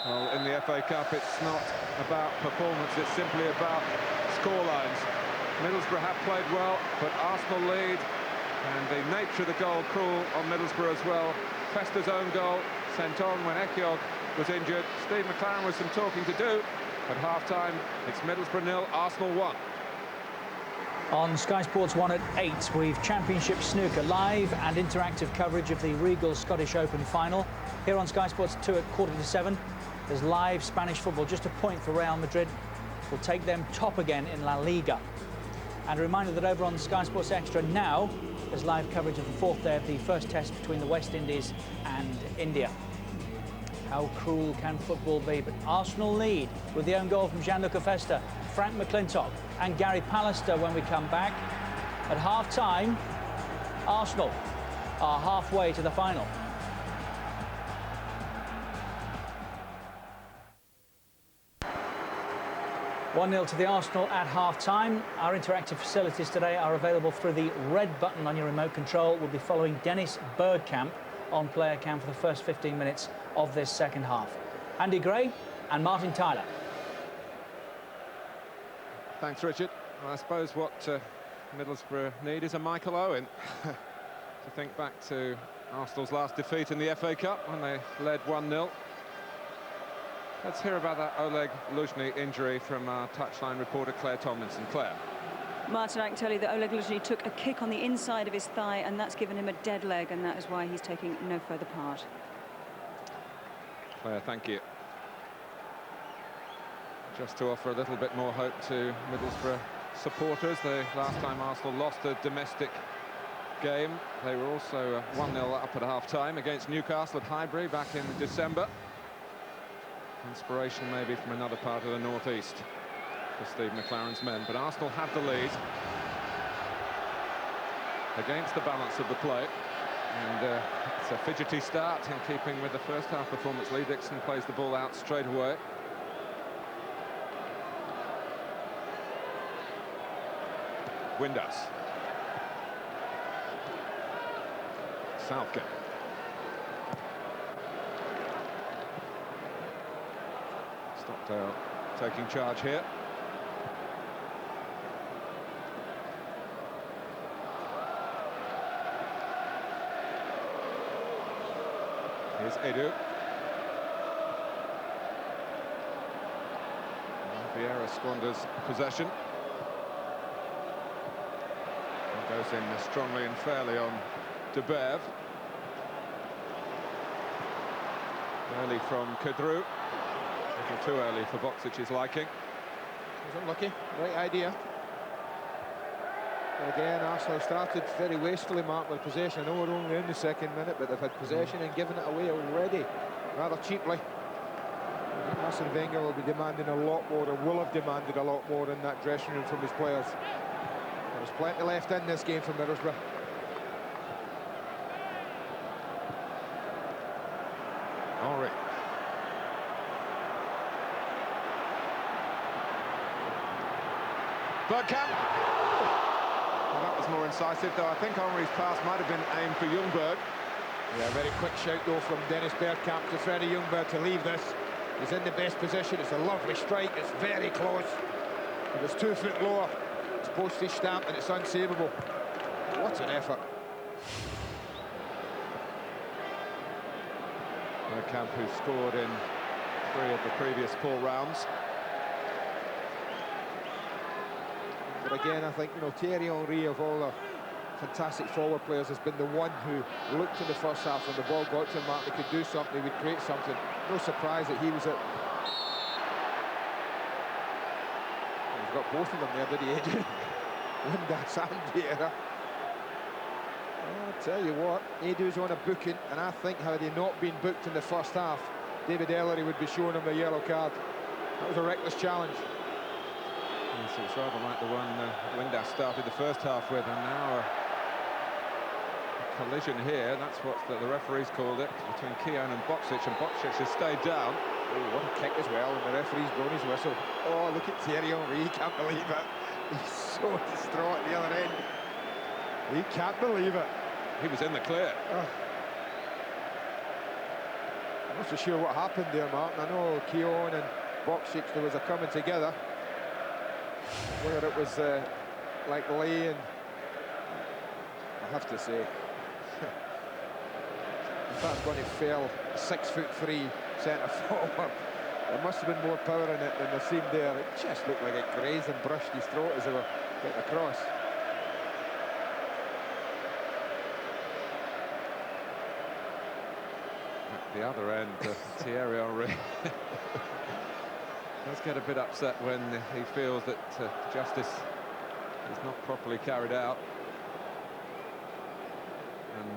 Well, in the FA Cup, it's not about performance, it's simply about scorelines. Middlesbrough have played well, but Arsenal lead, and the nature of the goal cruel on Middlesbrough as well. Fester's own goal sent on when Ekiog was injured. Steve McLaren with some talking to do. At half-time, it's Middlesbrough 0, Arsenal 1. On Sky Sports 1 at 8, we've Championship Snooker live and interactive coverage of the Regal Scottish Open final. Here on Sky Sports 2 at 7:15, there's live Spanish football, just a point for Real Madrid. Will take them top again in La Liga. And a reminder that over on Sky Sports Extra now, there's live coverage of the 4th day of the first test between the West Indies and India. How cruel can football be? But Arsenal lead with the own goal from Gianluca Festa, Frank McClintock and Gary Pallister when we come back. At half-time, Arsenal are halfway to the final. One-0 to the Arsenal at half-time. Our interactive facilities today are available through the red button on your remote control. We'll be following Dennis Bergkamp on player cam for the first 15 minutes of this second half. Andy Gray and Martin Tyler. Thanks, Richard. Well, I suppose what Middlesbrough need is a Michael Owen. To think back to Arsenal's last defeat in the FA Cup when they led 1-0. Let's hear about that Oleg Luzhny injury from our touchline reporter Claire Tomlinson. Claire. Martin, I can tell you that Oleg Luzhny took a kick on the inside of his thigh, and that's given him a dead leg, and that is why he's taking no further part. Claire, thank you. Just to offer a little bit more hope to Middlesbrough supporters, the last time Arsenal lost a domestic game, they were also 1-0 up at half-time against Newcastle at Highbury back in December. Inspiration maybe from another part of the northeast for Steve McLaren's men, but Arsenal have the lead against the balance of the play, and it's a fidgety start in keeping with the first half performance. Lee Dixon plays the ball out straight away. Windass. Southgate. Stockdale taking charge here. Here's Edu. Vieira squanders possession. And goes in strongly and fairly on De Bev. Early from Kadru. A little too early for Boksic's liking. He's unlucky. Right idea. But again, Arsenal started very wastefully, Mark, with possession. I know we're only in the second minute, but they've had possession and given it away already, rather cheaply. Arsene Wenger will be demanding a lot more, or will have demanded a lot more in that dressing room from his players. There's plenty left in this game for Middlesbrough. Henry. Bergkamp. Well, that was more incisive, though I think Henry's pass might have been aimed for Ljungberg. Yeah, very quick shout, though, from Dennis Bergkamp to Freddie Ljungberg to leave this. He's in the best position. It's a lovely strike. It's very close. If it's 2 foot lower, it's postage stamp and it's unsavable. What an effort. Bergkamp, who scored in 3 of the previous 4 rounds. But again, I think, you know, Thierry Henry, of all the fantastic forward players, has been the one who looked in the first half when the ball got to him, Mark, he could do something, he would create something. No surprise that he was at... He's got both of them there, did he, Adrian? Windass and Vieira. I'll tell you what, Edu's on a booking, and I think had he not been booked in the first half, David Ellery would be showing him a yellow card. That was a reckless challenge. Yes, it's rather like the one Windass started the first half with, and now a collision here. That's what the referees called it, between Keown and Boksic has stayed down. Oh, what a kick as well, and the referee's blown his whistle. Oh, look at Thierry Henry, he can't believe it. He's so distraught at the other end. He can't believe it. He was in the clear. I'm not so sure what happened there, Martin. I know Keown and Boksic, there was a coming together. Whether it was like Lee and... I have to say, if that's when he fell 6'3" centre forward, there must have been more power in it than there seemed there. It just looked like it grazed and brushed his throat as they were getting across. At the other end, Thierry Henry does get a bit upset when he feels that justice is not properly carried out.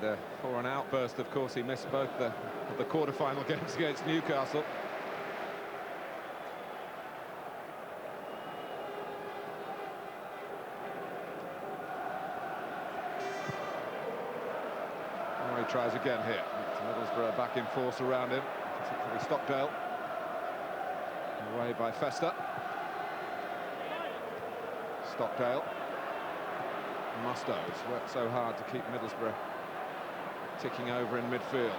And for an outburst, of course, he missed both the quarter-final games against Newcastle. Oh, he tries again here. Middlesbrough back in force around him, particularly Stockdale. Away by Festa. Stockdale. Mustoe has worked so hard to keep Middlesbrough ticking over in midfield.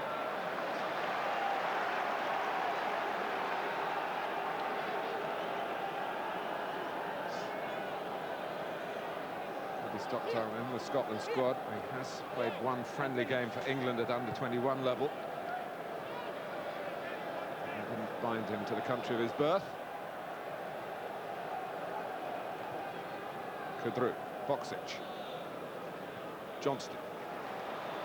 Eddie Stockdale in the Scotland squad. He has played 1 friendly game for England at under-21 level. That didn't bind him to the country of his birth. Kadru, Boksic, Johnston,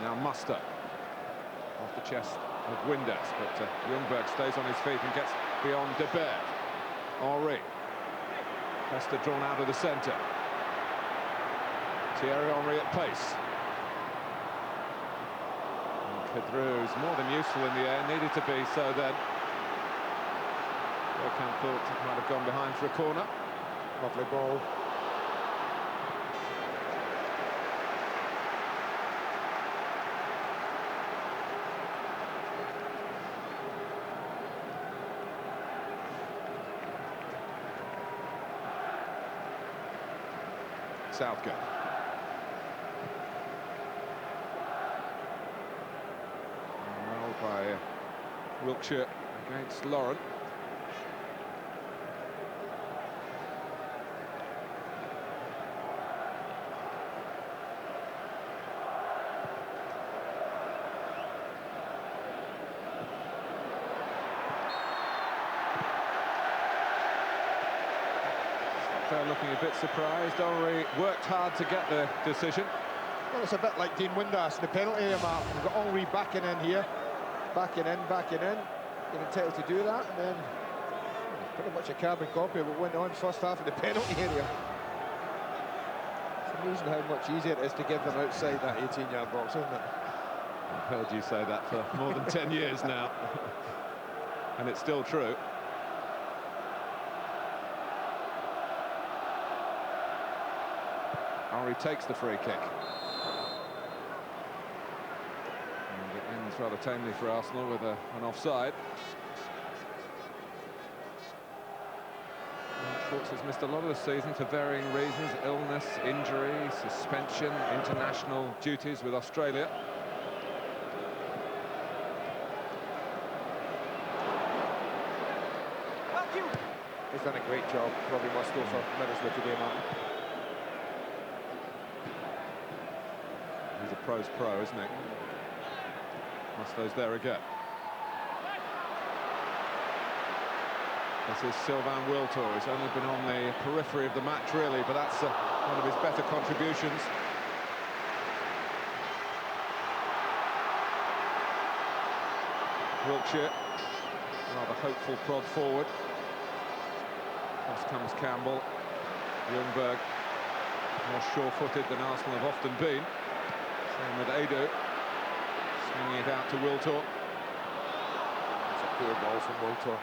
now Musto, off the chest of Windass, but Ljungberg stays on his feet and gets beyond De Beer. Henry, Hester drawn out of the centre. Thierry Henry at pace. Kadru is more than useful in the air, needed to be so then. Bergkamp thought it might have gone behind for a corner. Lovely ball. Southgate. Well by Wiltshire against Lauren. They're looking a bit surprised. Henry worked hard to get the decision. Well, it's a bit like Dean Windass in the penalty area, Mark. We've got Henry backing in here. Backing in. You're entitled to do that, and then pretty much a carbon copy of what went on first half of the penalty area. It's amazing how much easier it is to get them outside that 18-yard box, isn't it? I've heard you say that for more than 10 years now. And it's still true. Henry takes the free kick. And it ends rather tamely for Arsenal with an offside. Schwartz has missed a lot of the season for varying reasons: illness, injury, suspension, international duties with Australia. He's done a great job, Robbie Musto, for Middlesbrough today, Mark. He's a pro's pro, isn't he? Musto's there again. This is Sylvain Wiltor. He's only been on the periphery of the match, really, but that's one of his better contributions. Wiltshire, rather hopeful prod forward. Across comes Campbell. Ljungberg, more sure-footed than Arsenal have often been. Same with Adu. Swinging it out to Wiltor. It's a poor ball from Wiltor.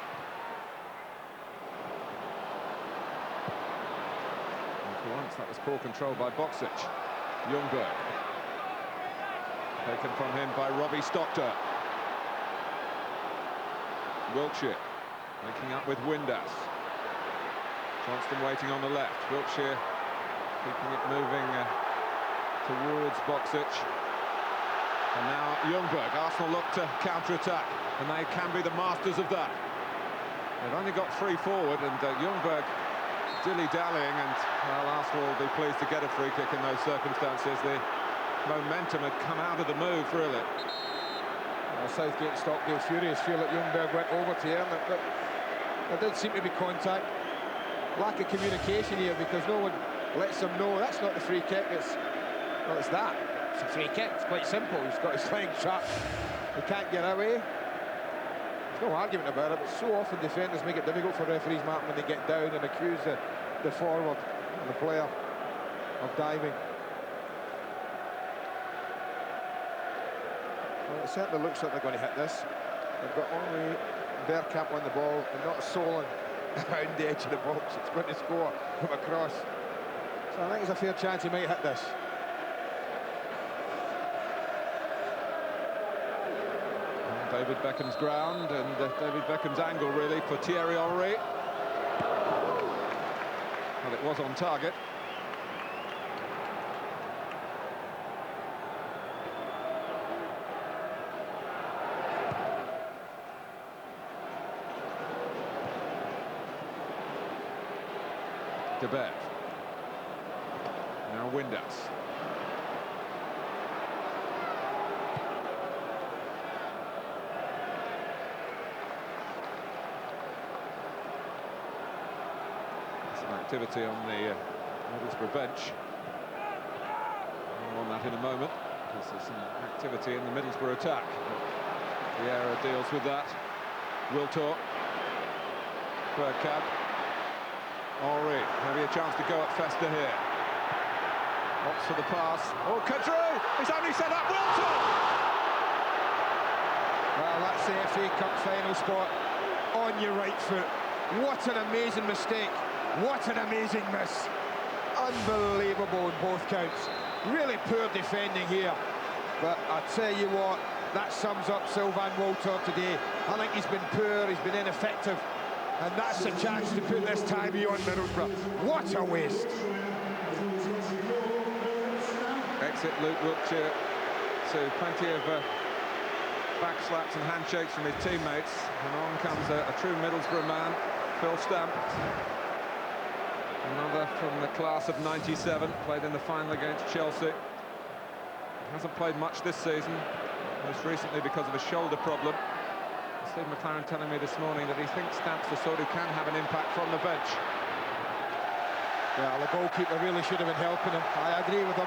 And for once, that was poor control by Boksic. Ljungberg. Taken from him by Robbie Stockdale. Wiltshire linking up with Windass. Johnston waiting on the left. Wiltshire keeping it moving towards Boksic. And now Ljungberg. Arsenal look to counter-attack, and they can be the masters of that. They've only got 3 forward, and Ljungberg dilly-dallying, and well, Arsenal will be pleased to get a free kick in those circumstances. The momentum had come out of the move, really. Southgate and Stockdale furious. Feel like Ljungberg went over to earn it, but there did seem to be contact. Lack of communication here, because no one lets them know that's not the free kick. It's that. It's a free kick. It's quite simple. He's got his leg trapped. He can't get away. There's no argument about it, but so often defenders make it difficult for referees, Mark, when they get down and accuse the forward and the player of diving. Well, it certainly looks like they're going to hit this. They've got only Bergkamp on the ball and not Solon around the edge of the box. It's going to score from across. So I think there's a fair chance he might hit this. David Beckham's ground and David Beckham's angle, really, for Thierry Henry. Well, it was on target. De Beer. Now Windass. Some activity on the Middlesbrough bench. More on that in a moment, because there's some activity in the Middlesbrough attack. Vieira deals with that. Wiltor. Bergkamp. Henry, maybe a chance to go at Festa here. Opts for the pass. Oh, Kadri! He's only set up Wiltor! Well, that's the FA Cup final spot on your right foot. What an amazing mistake. What an amazing miss. Unbelievable in both counts. Really poor defending here. But I tell you what, that sums up Sylvain Wiltor today. I think he's been poor, he's been ineffective. And that's a chance to put this tie beyond Middlesbrough. What a waste. Exit Luke Wiltshire to plenty of backslaps and handshakes from his teammates. And on comes a true Middlesbrough man, Phil Stamp. Another from the class of '97, played in the final against Chelsea. Hasn't played much this season, most recently because of a shoulder problem. Steve McLaren telling me this morning that he thinks Stamp's the sort who can have an impact from the bench. Yeah, the goalkeeper really should have been helping him. I agree with him.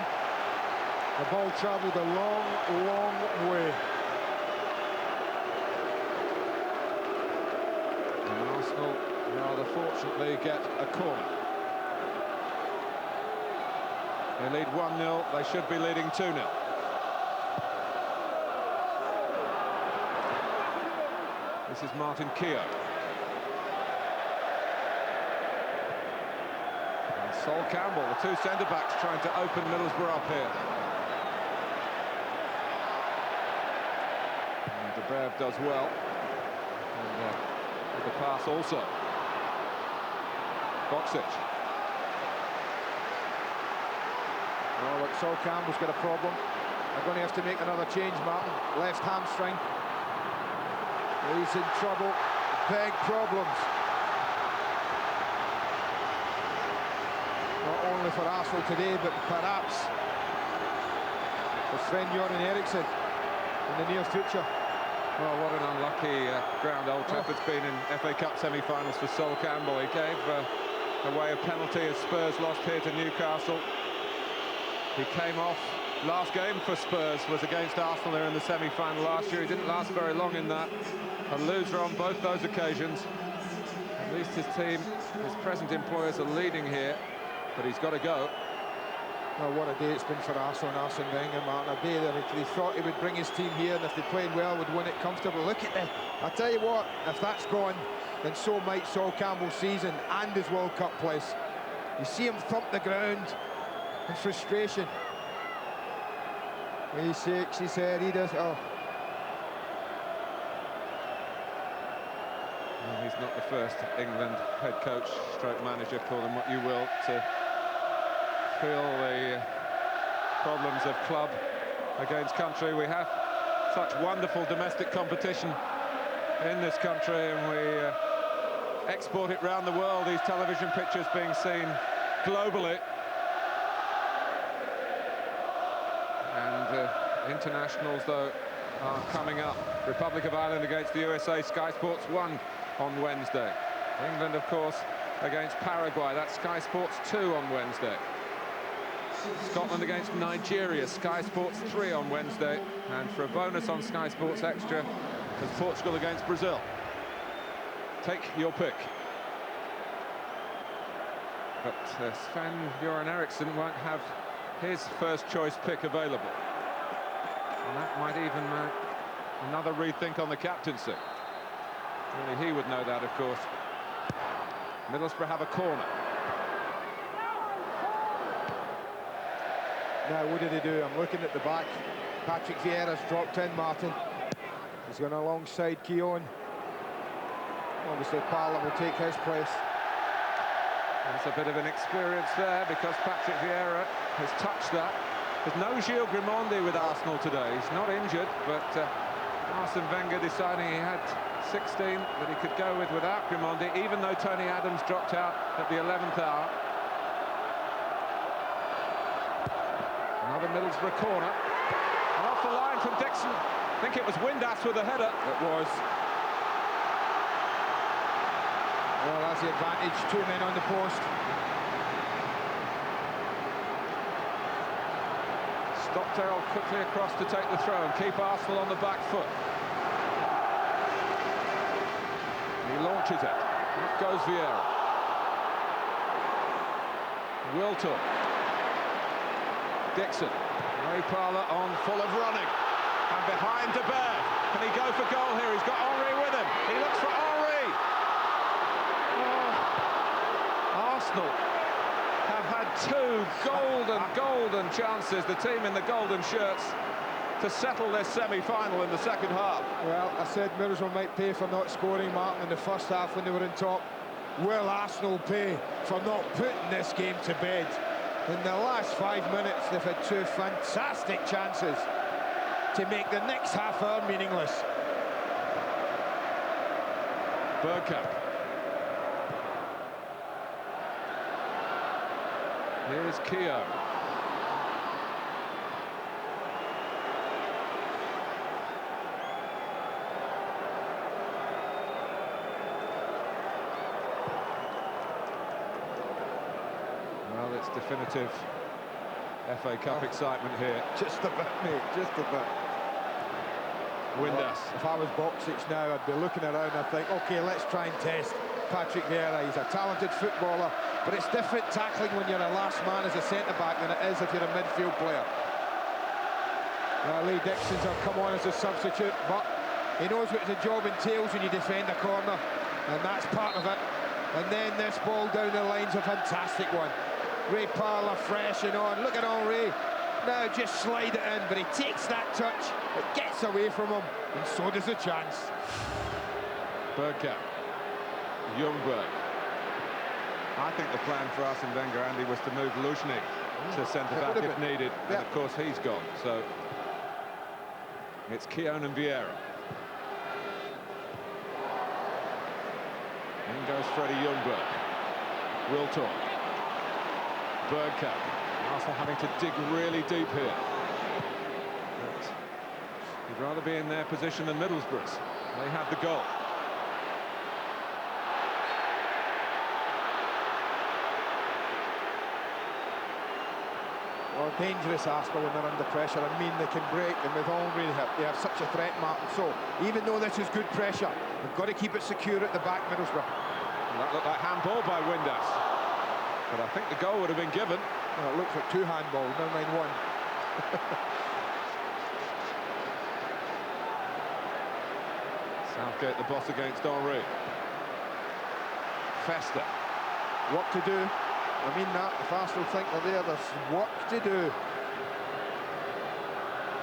The ball travelled a long, long way. And Arsenal rather fortunately get a corner. They lead 1-0, they should be leading 2-0. This is Martin Keogh. And Sol Campbell, the two centre-backs, trying to open Middlesbrough up here. And De Berv does well. And with the pass also. Boxic. Oh, look, Sol Campbell's got a problem. They're going to have to make another change, Martin. Left hamstring. He's in trouble. Big problems. Not only for Arsenal today, but perhaps for Sven-Göran Eriksson in the near future. Well, what an unlucky ground Old Trafford's been in FA Cup semi-finals for Sol Campbell. He gave away a penalty as Spurs lost here to Newcastle. He came off. Last game for Spurs was against Arsenal there in the semi-final last year. He didn't last very long in that. A loser on both those occasions. At least his team, his present employers, are leading here, but he's got to go. Well, what a day it's been for Arsenal and Arsene Wenger, Martin. A day that he thought he would bring his team here, and if they played well, would win it comfortably. Look at that. I tell you what, if that's gone, then so might Sol Campbell's season and his World Cup place. You see him thump the ground in frustration. He shakes his head, he does. Oh. Well, he's not the first England head coach, stroke manager, call him what you will, to feel the problems of club against country. We have such wonderful domestic competition in this country, and we export it round the world, these television pictures being seen globally. And internationals, though, are coming up. Republic of Ireland against the USA, SkySports 1 on Wednesday. England, of course, against Paraguay. That's SkySports 2 on Wednesday. Scotland against Nigeria, SkySports 3 on Wednesday. And for a bonus on SkySports Extra, there's Portugal against Brazil. Take your pick. But Sven-Göran Eriksson won't have his first choice pick available. And that might even another rethink on the captaincy. Only he would know that, of course. Middlesbrough have a corner. Now, what did he do? I'm looking at the back. Patrick Vieira's dropped in, Martin. He's gone alongside Keown. Obviously, Parla will take his place. There's a bit of an experience there because Patrick Vieira has touched that. There's no Gilles Grimondi with Arsenal today. He's not injured, but Arsene Wenger deciding he had 16 that he could go with without Grimondi, even though Tony Adams dropped out at the 11th hour. Another Middlesbrough corner. And off the line from Dixon. I think it was Windass with a header. It was. Well, that's the advantage. Two men on the post. Stockdale quickly across to take the throw and keep Arsenal on the back foot. He launches it. Up goes Vieira. Wilton. Dixon. Ray Parlour on, full of running. And behind De Beer. Can he go for goal here? He's got Henry with him. He looks for Henry. Oh. Arsenal have had two golden chances, the team in the golden shirts, to settle this semi-final in the second half. Well, I said Middlesbrough might pay for not scoring, Martin, in the first half when they were in top. Will Arsenal pay for not putting this game to bed? In the last 5 minutes, they've had two fantastic chances to make the next half hour meaningless. Bergkamp. Here's Keogh. Well, it's definitive FA Cup excitement here. Just a bit, mate, just a bit. Windass. If I was Boxic now, I'd be looking around and think, OK, let's try and test Patrick Vieira. He's a talented footballer, but it's different tackling when you're a last man as a centre-back than it is if you're a midfield player. Lee Dixon's come on as a substitute, but he knows what the job entails when you defend a corner, and that's part of it. And then this ball down the line's a fantastic one. Ray Parlour fresh and on. Look at Henry. Now just slide it in, but he takes that touch, it gets away from him, and so does the chance. Bergkamp. Ljungberg. I think the plan for Arsene Wenger, Andy, was to move Luzhny to centre-back if needed, and of course he's gone, so it's Keown and Vieira. In goes Freddie Ljungberg. Wilton. Bergkamp. Arsenal having to dig really deep here. But he'd rather be in their position than Middlesbrough's. They had the goal. Well, dangerous Arsenal when they're under pressure. I mean, they can break, and with Henry they have such a threat, Martin. So even though this is good pressure, they've got to keep it secure at the back, Middlesbrough. And that looked like handball by Windass, but I think the goal would have been given. Well, it looks like two handballs, never mind one. Southgate the boss against Henry. Festa. What to do? I mean that, if Arsenal think they're there, there's work to do.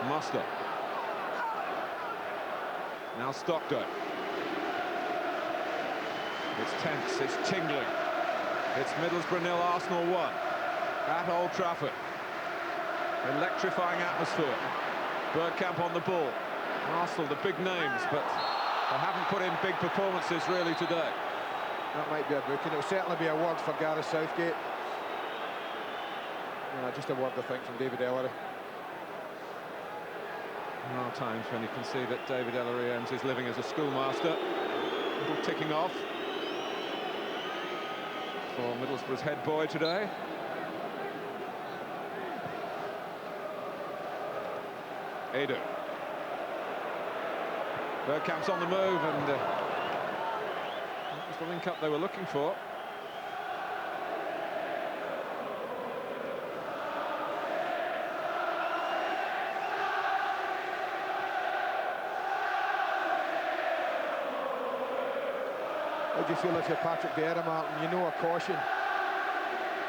Muster. Now Stockdale. It's tense, it's tingling. It's Middlesbrough 0, Arsenal 1 at Old Trafford. Electrifying atmosphere. Bergkamp on the ball. Arsenal, the big names, but they haven't put in big performances really today. That might be a booking. It'll certainly be a word for Gareth Southgate. Just a word, I think, from David Ellery. There are times when you can see that David Ellery earns his living as a schoolmaster. A little ticking off for Middlesbrough's head boy today. Edu. Bergkamp's on the move, and that was the link-up they were looking for. How do you feel if you're Patrick Vieira, Martin? You know a caution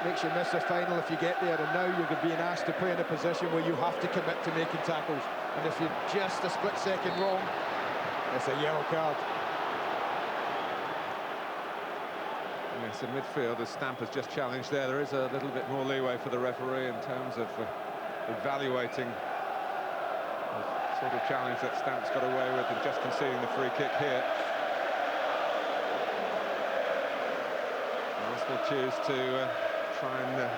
makes you miss the final if you get there, and now you're being asked to play in a position where you have to commit to making tackles, and if you're just a split second wrong, it's a yellow card. Yes, in midfield, as Stamp has just challenged there is a little bit more leeway for the referee in terms of evaluating the sort of challenge that Stamp's got away with and just conceding the free kick here. Arsenal choose to try and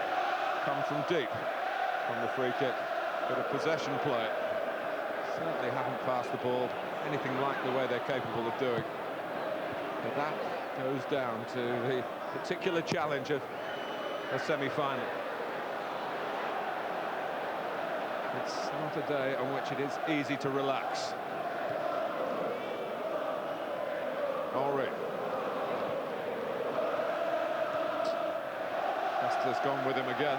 come from deep from the free kick. Bit of possession play. Certainly haven't passed the ball anything like the way they're capable of doing. But that goes down to the particular challenge of a semi-final. It's not a day on which it is easy to relax. Henry. Lester's gone with him again.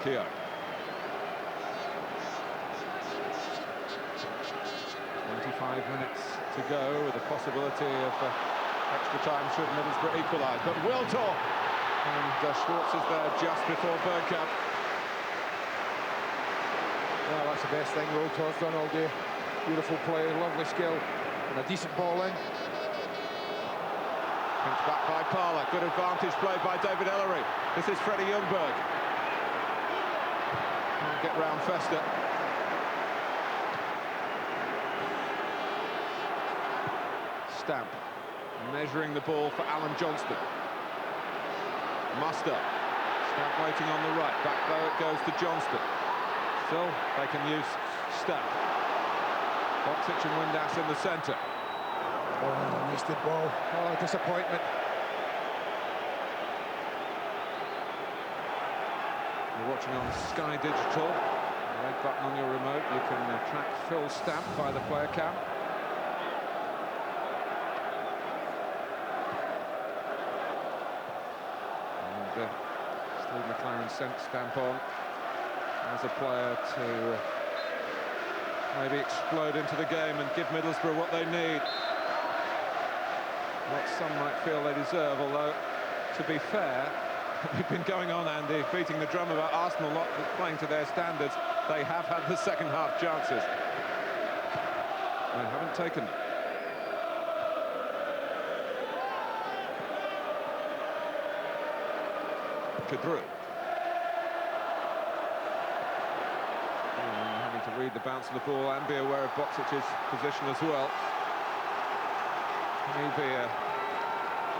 Keogh. 25 minutes to go with the possibility of extra time should Middlesbrough equalise. But Wiltor and Schwartz is there just before Bergkamp. Well, that's the best thing Wiltor's done all day. Beautiful play, lovely skill, and a decent ball in. Pinched back by Parler. Good advantage played by David Ellery. This is Freddie Ljungberg. Can't get round Fester. Stamp measuring the ball for Alan Johnston. Muster. Stamp waiting on the right. Back though it goes to Johnston. Still, they can use Stamp. Boxic and Windass in the centre. Oh, wasted ball. Oh, disappointment. You're watching on Sky Digital. The red button on your remote. You can track Phil Stamp by the player cam. And Steve McLaren sent Stamp on as a player to maybe explode into the game and give Middlesbrough what they need. What some might feel they deserve, although, to be fair, we've been going on, Andy, beating the drum about Arsenal not playing to their standards. They have had the second half chances. They haven't taken them. Kadru. Having to read the bounce of the ball and be aware of Boxic's position as well. He'd be a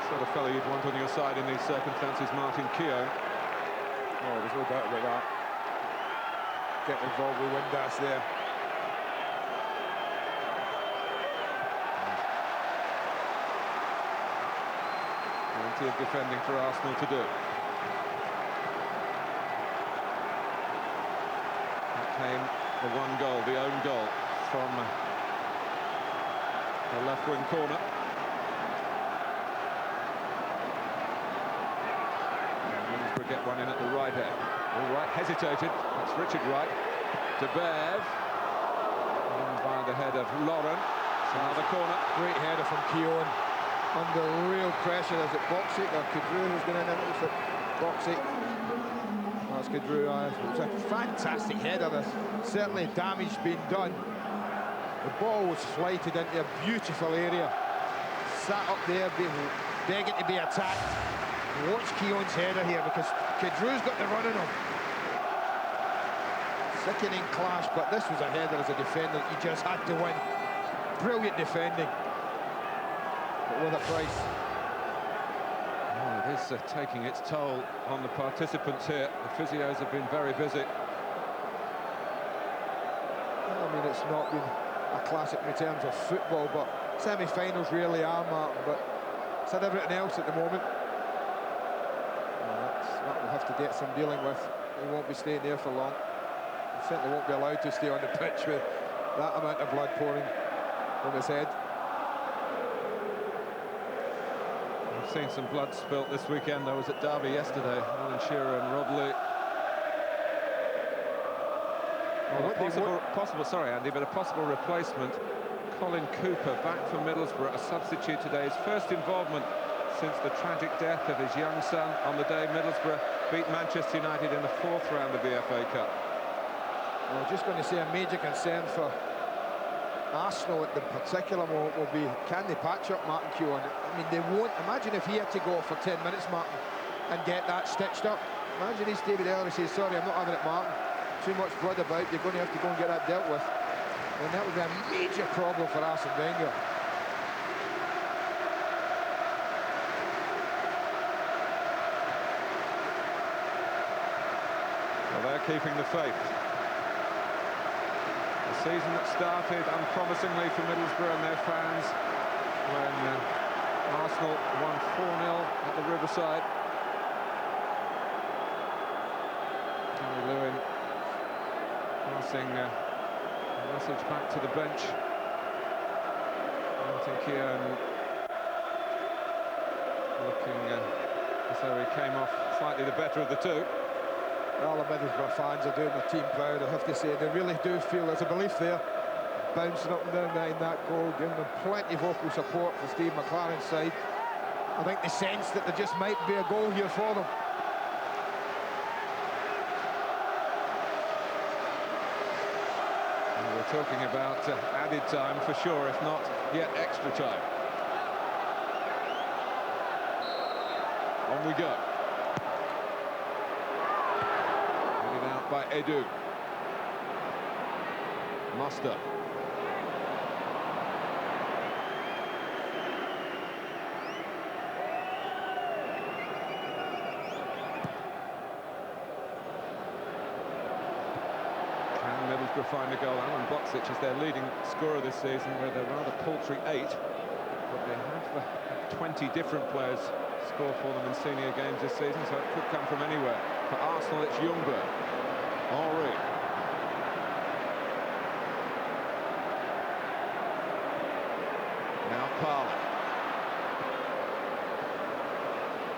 sort of fellow you'd want on your side in these circumstances, Martin Keogh. Oh, there's no doubt about that. Getting involved with Windass there. Plenty of defending for Arsenal to do. That came the one goal, the own goal from the left wing corner. Get one in at the right end. All right, hesitated. That's Richard Wright. De Bev. And by the head of Lauren. It's another corner. Great header from Keogh. Under real pressure. Is it Boxic or Kadru who's going in? It's it Boxic. That's Kadru. It's a fantastic header. There's certainly damage being done. The ball was flighted into a beautiful area. Sat up there, begging to be attacked. Watch Keown's header here because Kadru's got the run on him. Sickening clash, but this was a header as a defender that you just had to win. Brilliant defending, but with a price. Oh, it is taking its toll on the participants here. The physios have been very busy. I mean, it's not been a classic in terms of football, but semi-finals really are, Martin, but it's had everything else at the moment. That will have to get some dealing with. He won't be staying there for long. He certainly won't be allowed to stay on the pitch with that amount of blood pouring from his head. I've seen some blood spilt this weekend. I was at Derby yesterday. Alan Shearer and Rob Lee. Well, sorry, Andy, but a possible replacement. Colin Cooper back for Middlesbrough, a substitute today. His first involvement since the tragic death of his young son on the day Middlesbrough beat Manchester United in the 4th round of the FA Cup. I was just going to say a major concern for Arsenal in particular will be, can they patch up Martin Keogh? I mean, they won't. Imagine if he had to go for 10 minutes, Martin, and get that stitched up. Imagine if David Ellery says, sorry, I'm not having it, Martin. Too much blood about, you're going to have to go and get that dealt with. And that would be a major problem for Arsene Wenger. Well, they're keeping the faith. Season that started unpromisingly for Middlesbrough and their fans when Arsenal won 4-0 at the Riverside. Gary Lewin passing a message back to the bench. Martin Keown looking as though he came off slightly the better of the two. Well, the Middlesbrough fans are doing their team proud, I have to say. They really do feel there's a belief there. Bouncing up and down behind that goal, giving them plenty of vocal support for Steve McLaren's side. I think they sense that there just might be a goal here for them. And we're talking about added time for sure, if not yet extra time. On we go. Headed out by Edu. Muster. Middlesbrough find a goal. Alan Boksic is their leading scorer this season with a rather paltry 8. But they have 20 different players score for them in senior games this season, so it could come from anywhere. For Arsenal, it's Ljungberg. Henry. Now Parler.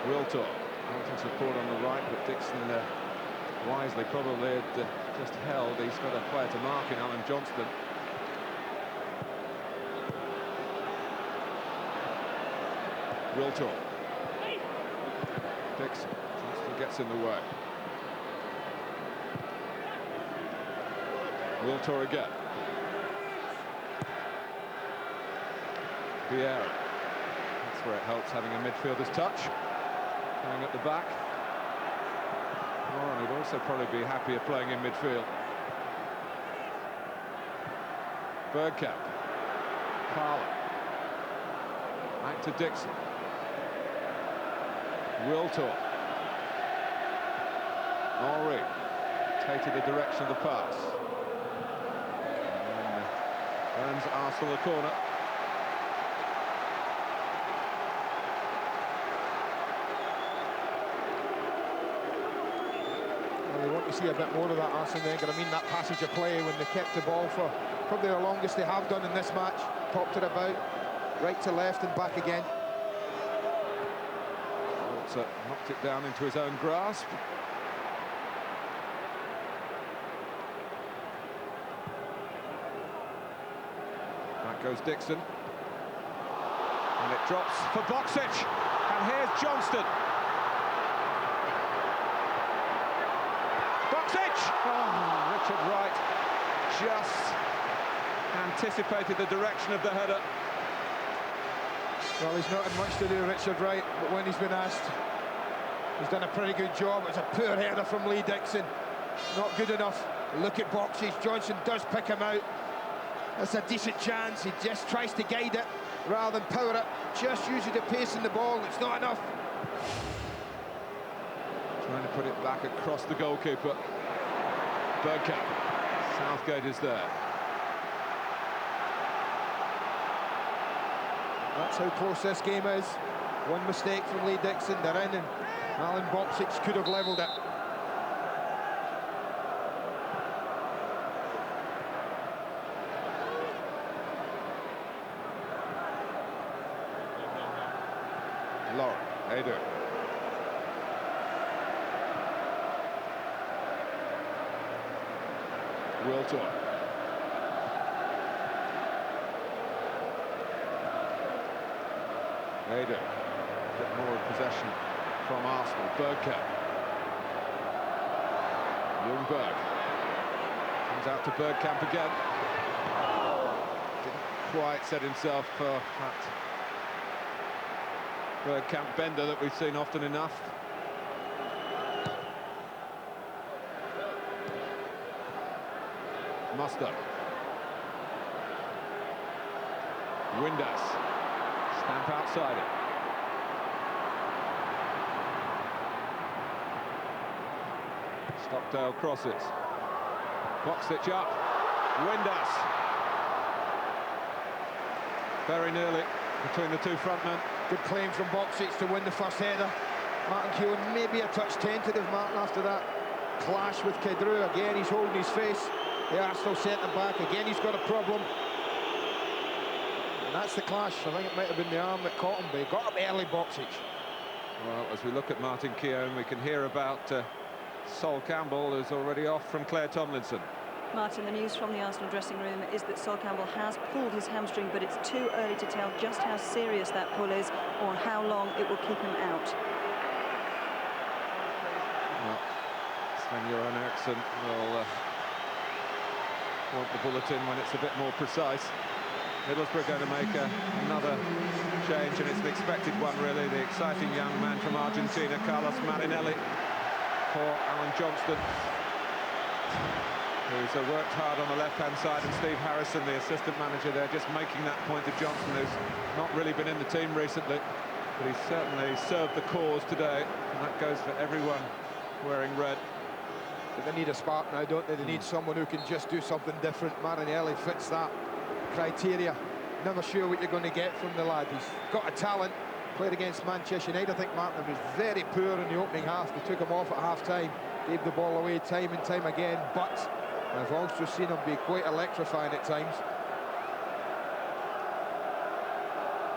Wiltor. Wanting support on the right, but Dixon wisely probably had just held. He's got a player to mark in Alan Johnston. Wiltor. Dixon. Johnston gets in the way. Wiltor again. Vieira. That's where it helps having a midfielder's touch. Going at the back. Warren would also probably be happier playing in midfield. Bergkamp. Parler. Back to Dixon. Wiltor. Henry. Taken the direction of the pass. And earns Arsenal a corner. We want to see a bit more of that, Arsene Wenger. I mean, that passage of play when they kept the ball for probably the longest they have done in this match. Popped it about, right to left and back again. Walter knocked it down into his own grasp. Back goes Dixon. And it drops for Boksic. And here's Johnston. Oh, Richard Wright just anticipated the direction of the header. Well, he's not had much to do, Richard Wright, but when he's been asked, he's done a pretty good job. It's a poor header from Lee Dixon. Not good enough. Look at Boksic. Johnson does pick him out. That's a decent chance. He just tries to guide it rather than power it. Just uses the pace in the ball. It's not enough. Trying to put it back across the goalkeeper. Bergkamp. Southgate is there. That's how close this game is. One mistake from Lee Dixon, they're in, and Alan Boksic could have levelled it. Lauren, how you doing? Wiltor. Ada. A bit more of possession from Arsenal. Bergkamp. Ljungberg. Comes out to Bergkamp again. Didn't quite set himself for that Bergkamp bender that we've seen often enough. Muster. Windass. Stamp outside it. Stockdale crosses. Boksic up. Windass. Very nearly between the two front men. Good claim from Boxic to win the first header. Martin Keown maybe a touch tentative, Martin, after that clash with Kedru. Again, he's holding his face. The Arsenal centre-back, again, he's got a problem. And that's the clash. I think it might have been the arm that caught him, but he got up early, Boxic. Well, as we look at Martin Keown, we can hear about Sol Campbell, who's already off from Claire Tomlinson. Martin, the news from the Arsenal dressing room is that Sol Campbell has pulled his hamstring, but it's too early to tell just how serious that pull is or how long it will keep him out. Well, Sven-Göran Eriksson will want the bulletin when it's a bit more precise. Middlesbrough going to make another change, and it's an expected one, really. The exciting young man from Argentina, Carlos Marinelli, for Alan Johnston, who's worked hard on the left-hand side, and Steve Harrison, the assistant manager there, just making that point to Johnston, who's not really been in the team recently, but he's certainly served the cause today, and that goes for everyone wearing red. But they need a spark now, don't they? They need someone who can just do something different. Marinelli fits that criteria. Never sure what you're going to get from the lad. He's got a talent. Played against Manchester United. I think Martin was very poor in the opening half. They took him off at half-time, gave the ball away time and time again, but I've also seen him be quite electrifying at times.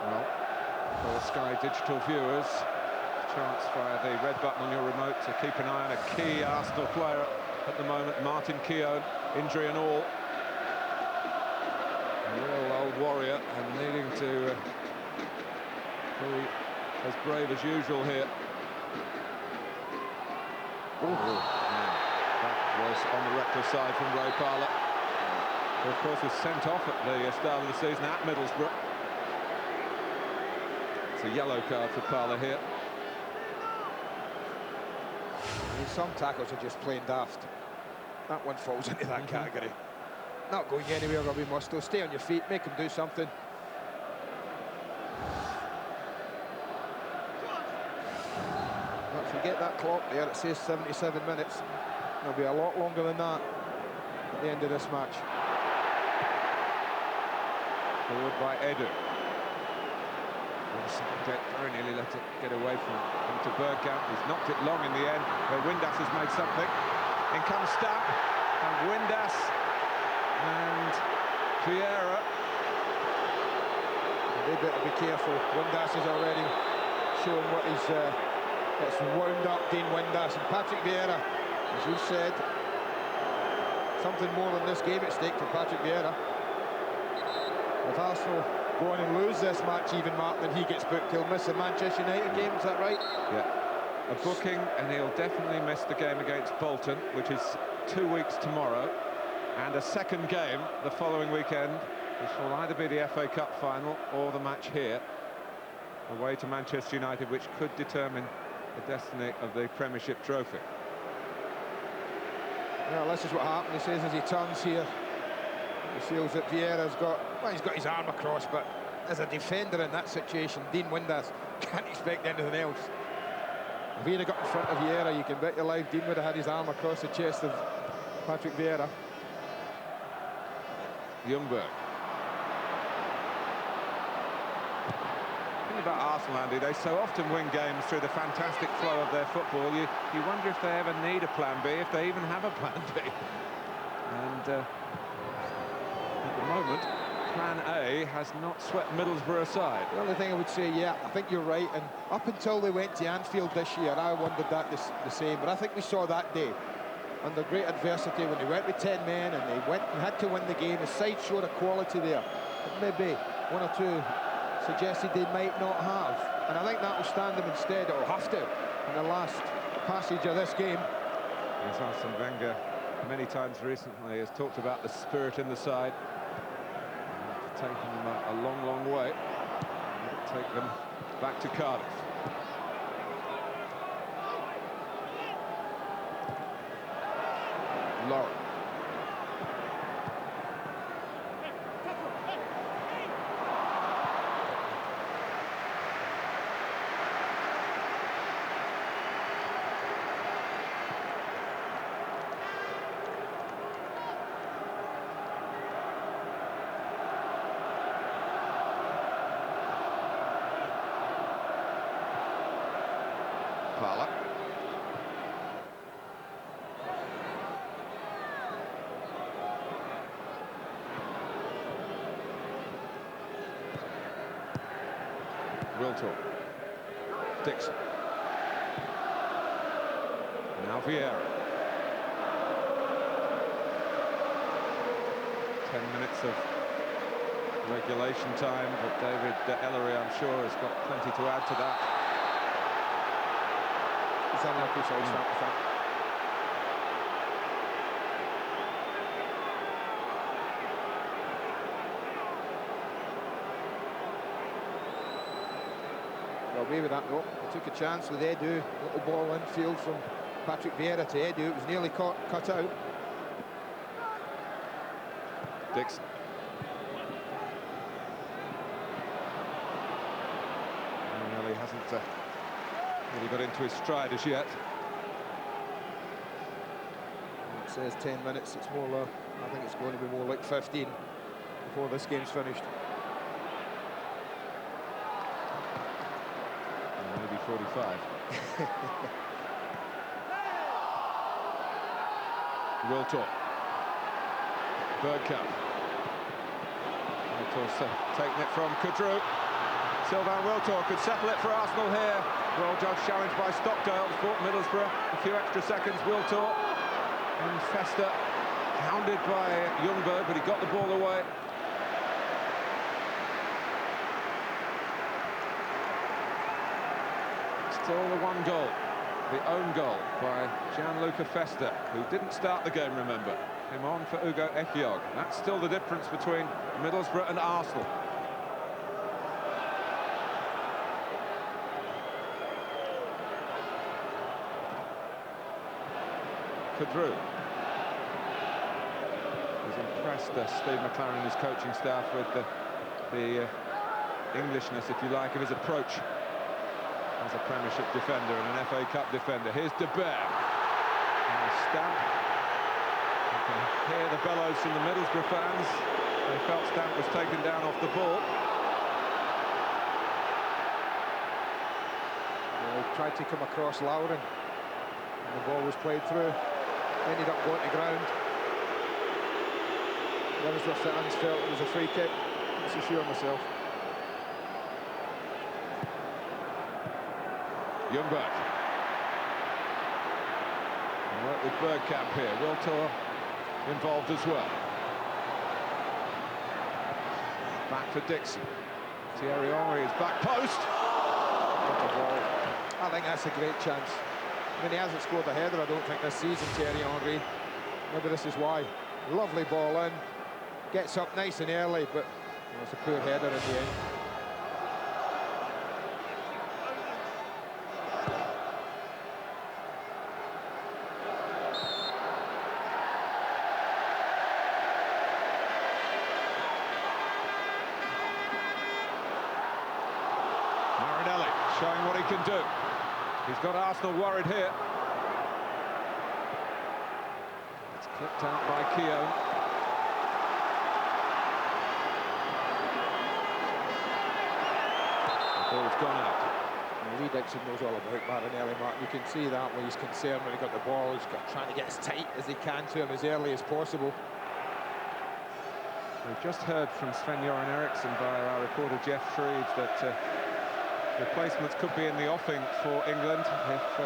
Well, for Sky Digital viewers, chance via the red button on your remote to keep an eye on a key Arsenal player at the moment, Martin Keown, injury and all. A real old warrior and needing to be as brave as usual here. That was on the reckless side from Ray Parlour, who of course was sent off at the start of the season at Middlesbrough. It's a yellow card for Parlour here. Some tackles are just plain daft. That one falls into that category. Not going anywhere, Robbie Mustoe. Stay on your feet, make him do something. Don't forget that clock there, it says 77 minutes. It'll be a lot longer than that at the end of this match. Forward by Edu. Very nearly let it get away from him to Bergkamp. He's knocked it long in the end, where Windass has made something. In comes Stamp, and Windass and Vieira. They better be careful. Windass is already showing what he's... it's wound up Dean Windass, and Patrick Vieira, as you said, something more than this game at stake for Patrick Vieira. If Arsenal go on and lose this match, even, Martin, then he gets booked. He'll miss the Manchester United game, is that right? Yeah, a booking, and he'll definitely miss the game against Bolton, which is 2 weeks tomorrow, and a second game the following weekend, which will either be the FA Cup final or the match here, away to Manchester United, which could determine the destiny of the Premiership trophy. Well, this is what happened, he says, as he turns here. He feels that Vieira's got... Well, he's got his arm across, but as a defender in that situation, Dean Windass can't expect anything else. If Vieira got in front of Vieira, you can bet your life Dean would have had his arm across the chest of Patrick Vieira. Ljungberg. The thing about Arsenal, Andy, they so often win games through the fantastic flow of their football. You wonder if they ever need a plan B, if they even have a plan B. And at the moment, plan A has not swept Middlesbrough aside. The only thing I would say, yeah, I think you're right, and up until they went to Anfield this year, I wondered that the same, but I think we saw that day, under great adversity, when they went with 10 men and they went and had to win the game. The side showed a quality there that maybe one or two suggested they might not have, and I think that will stand them instead. It will have to in the last passage of this game. Yes, Arsene Wenger many times recently has talked about the spirit in the side, taking them a long, long way. Take them back to Cardiff. Lauren. Parlour. Wiltor. Dixon. Now Vieira. 10 minutes of regulation time, but David Ellery, I'm sure, has got plenty to add to that. He's unlucky, so he's not the front. Got away with that though. He took a chance with Edu. Little ball infield from Patrick Vieira to Edu. It was nearly cut out. Dixon. Well, he hasn't really got into his stride as yet. It says 10 minutes. It's more. I think it's going to be more like 15 before this game's finished. Maybe 45. Wiltor. Bergkamp. Wiltor taking it from Kudru. Sylvain Wiltor could settle it for Arsenal here. Well judged challenge by Stockdale. Fought Middlesbrough. A few extra seconds. Wiltor and Fester hounded by Ljungberg, but he got the ball away. Still the one goal, the own goal by Gianluca Festa, who didn't start the game, remember. Came on for Ugo Ehiogu. That's still the difference between Middlesbrough and Arsenal. Kudru. He's impressed Steve McLaren and his coaching staff with the Englishness, if you like, of his approach as a Premiership defender and an FA Cup defender. Here's De Beer. And a stamp. You can hear the bellows from the Middlesbrough fans. They felt Stamp was taken down off the ball. Well, he tried to come across Lauren, and the ball was played through. Ended up going to ground. Middlesbrough fans felt it was a free kick. I'm not so sure myself. Ljungberg. Work with Bergkamp here. Wiltor involved as well. Back for Dixon. Thierry Henry is back post. I think that's a great chance. I mean, he hasn't scored a header, I don't think, this season, Thierry Henry. Maybe this is why. Lovely ball in. Gets up nice and early, but it's a poor header in the end. Showing what he can do. He's got Arsenal worried here. It's clipped out by Keown. The ball's gone out. Lee Dixon knows all about Marinelli, Mark. You can see that when he's concerned when he got the ball. He's trying to get as tight as he can to him as early as possible. We've just heard from Sven-Göran Eriksson via our reporter Jeff Shreves that replacements could be in the offing for England if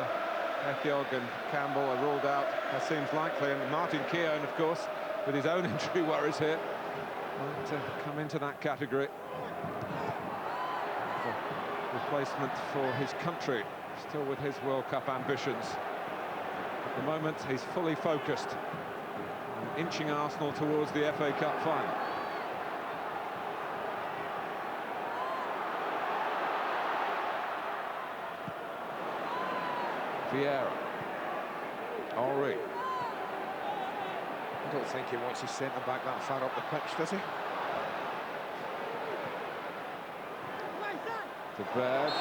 Ehiogu and Campbell are ruled out, as seems likely. And Martin Keown, of course, with his own injury worries here, might come into that category. The replacement for his country, still with his World Cup ambitions. At the moment, he's fully focused on inching Arsenal towards the FA Cup final. Vieira. Henry. I don't think he wants his centre-back that far up the pitch, does he? De Beer.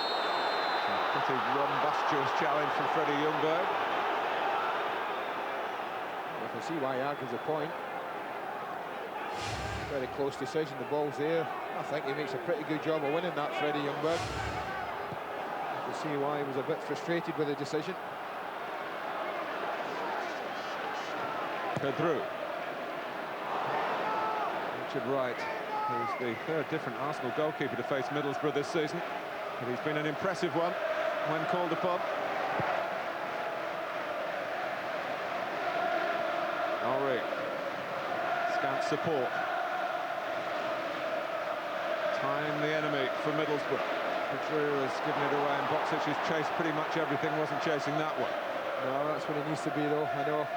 Pretty rumbustious challenge from Freddie Ljungberg. You can see why he argues a point. Very close decision, the ball's there. I think he makes a pretty good job of winning that, Freddie Ljungberg. can see why he was a bit frustrated with the decision. Through. Richard Wright, who's the third different Arsenal goalkeeper to face Middlesbrough this season, but he's been an impressive one when called upon. Henry, scant support. Time the enemy for Middlesbrough. Drew has given it away, and Boxic has chased pretty much everything, wasn't chasing that one. No, that's what he needs to be, though. I know.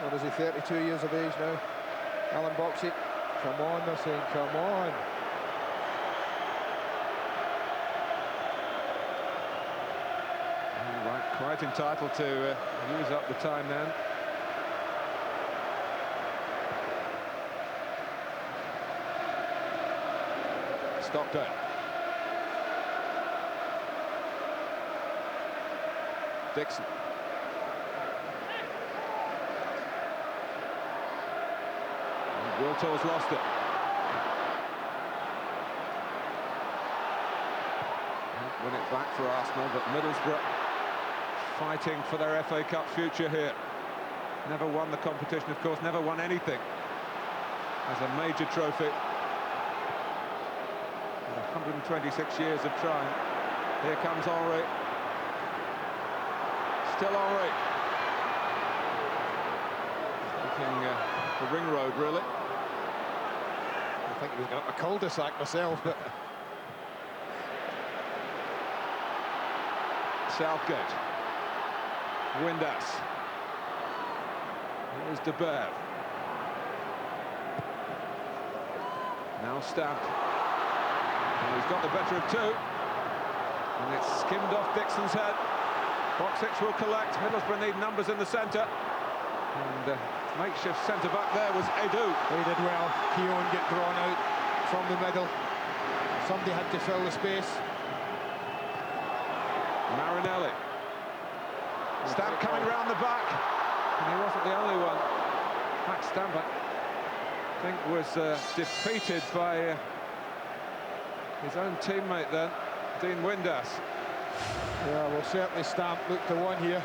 What is he, 32 years of age now? Alan Boxic. Come on, they're saying, come on. Right, quite entitled to use up the time then. Stockdale. Dixon. Wiltor's lost it. Win it back for Arsenal, but Middlesbrough fighting for their FA Cup future here. Never won the competition, of course, never won anything as a major trophy. 126 years of trying. Here comes Henry. Still Henry. Looking the ring road, really. I think he was going up a cul-de-sac myself, but... Southgate. Windass. Here's De Beer. Now Stamp. And he's got the better of two. And it's skimmed off Dixon's head. Boxic will collect. Middlesbrough need numbers in the centre. And makeshift centre-back there was Edu. He did well. Keown get drawn out from the middle. Somebody had to fill the space. Marinelli. Stamp coming round the back. And he wasn't the only one. Max Stamp, I think, was defeated by his own teammate then, Dean Windass. Yeah, well, certainly Stamp looked to one here.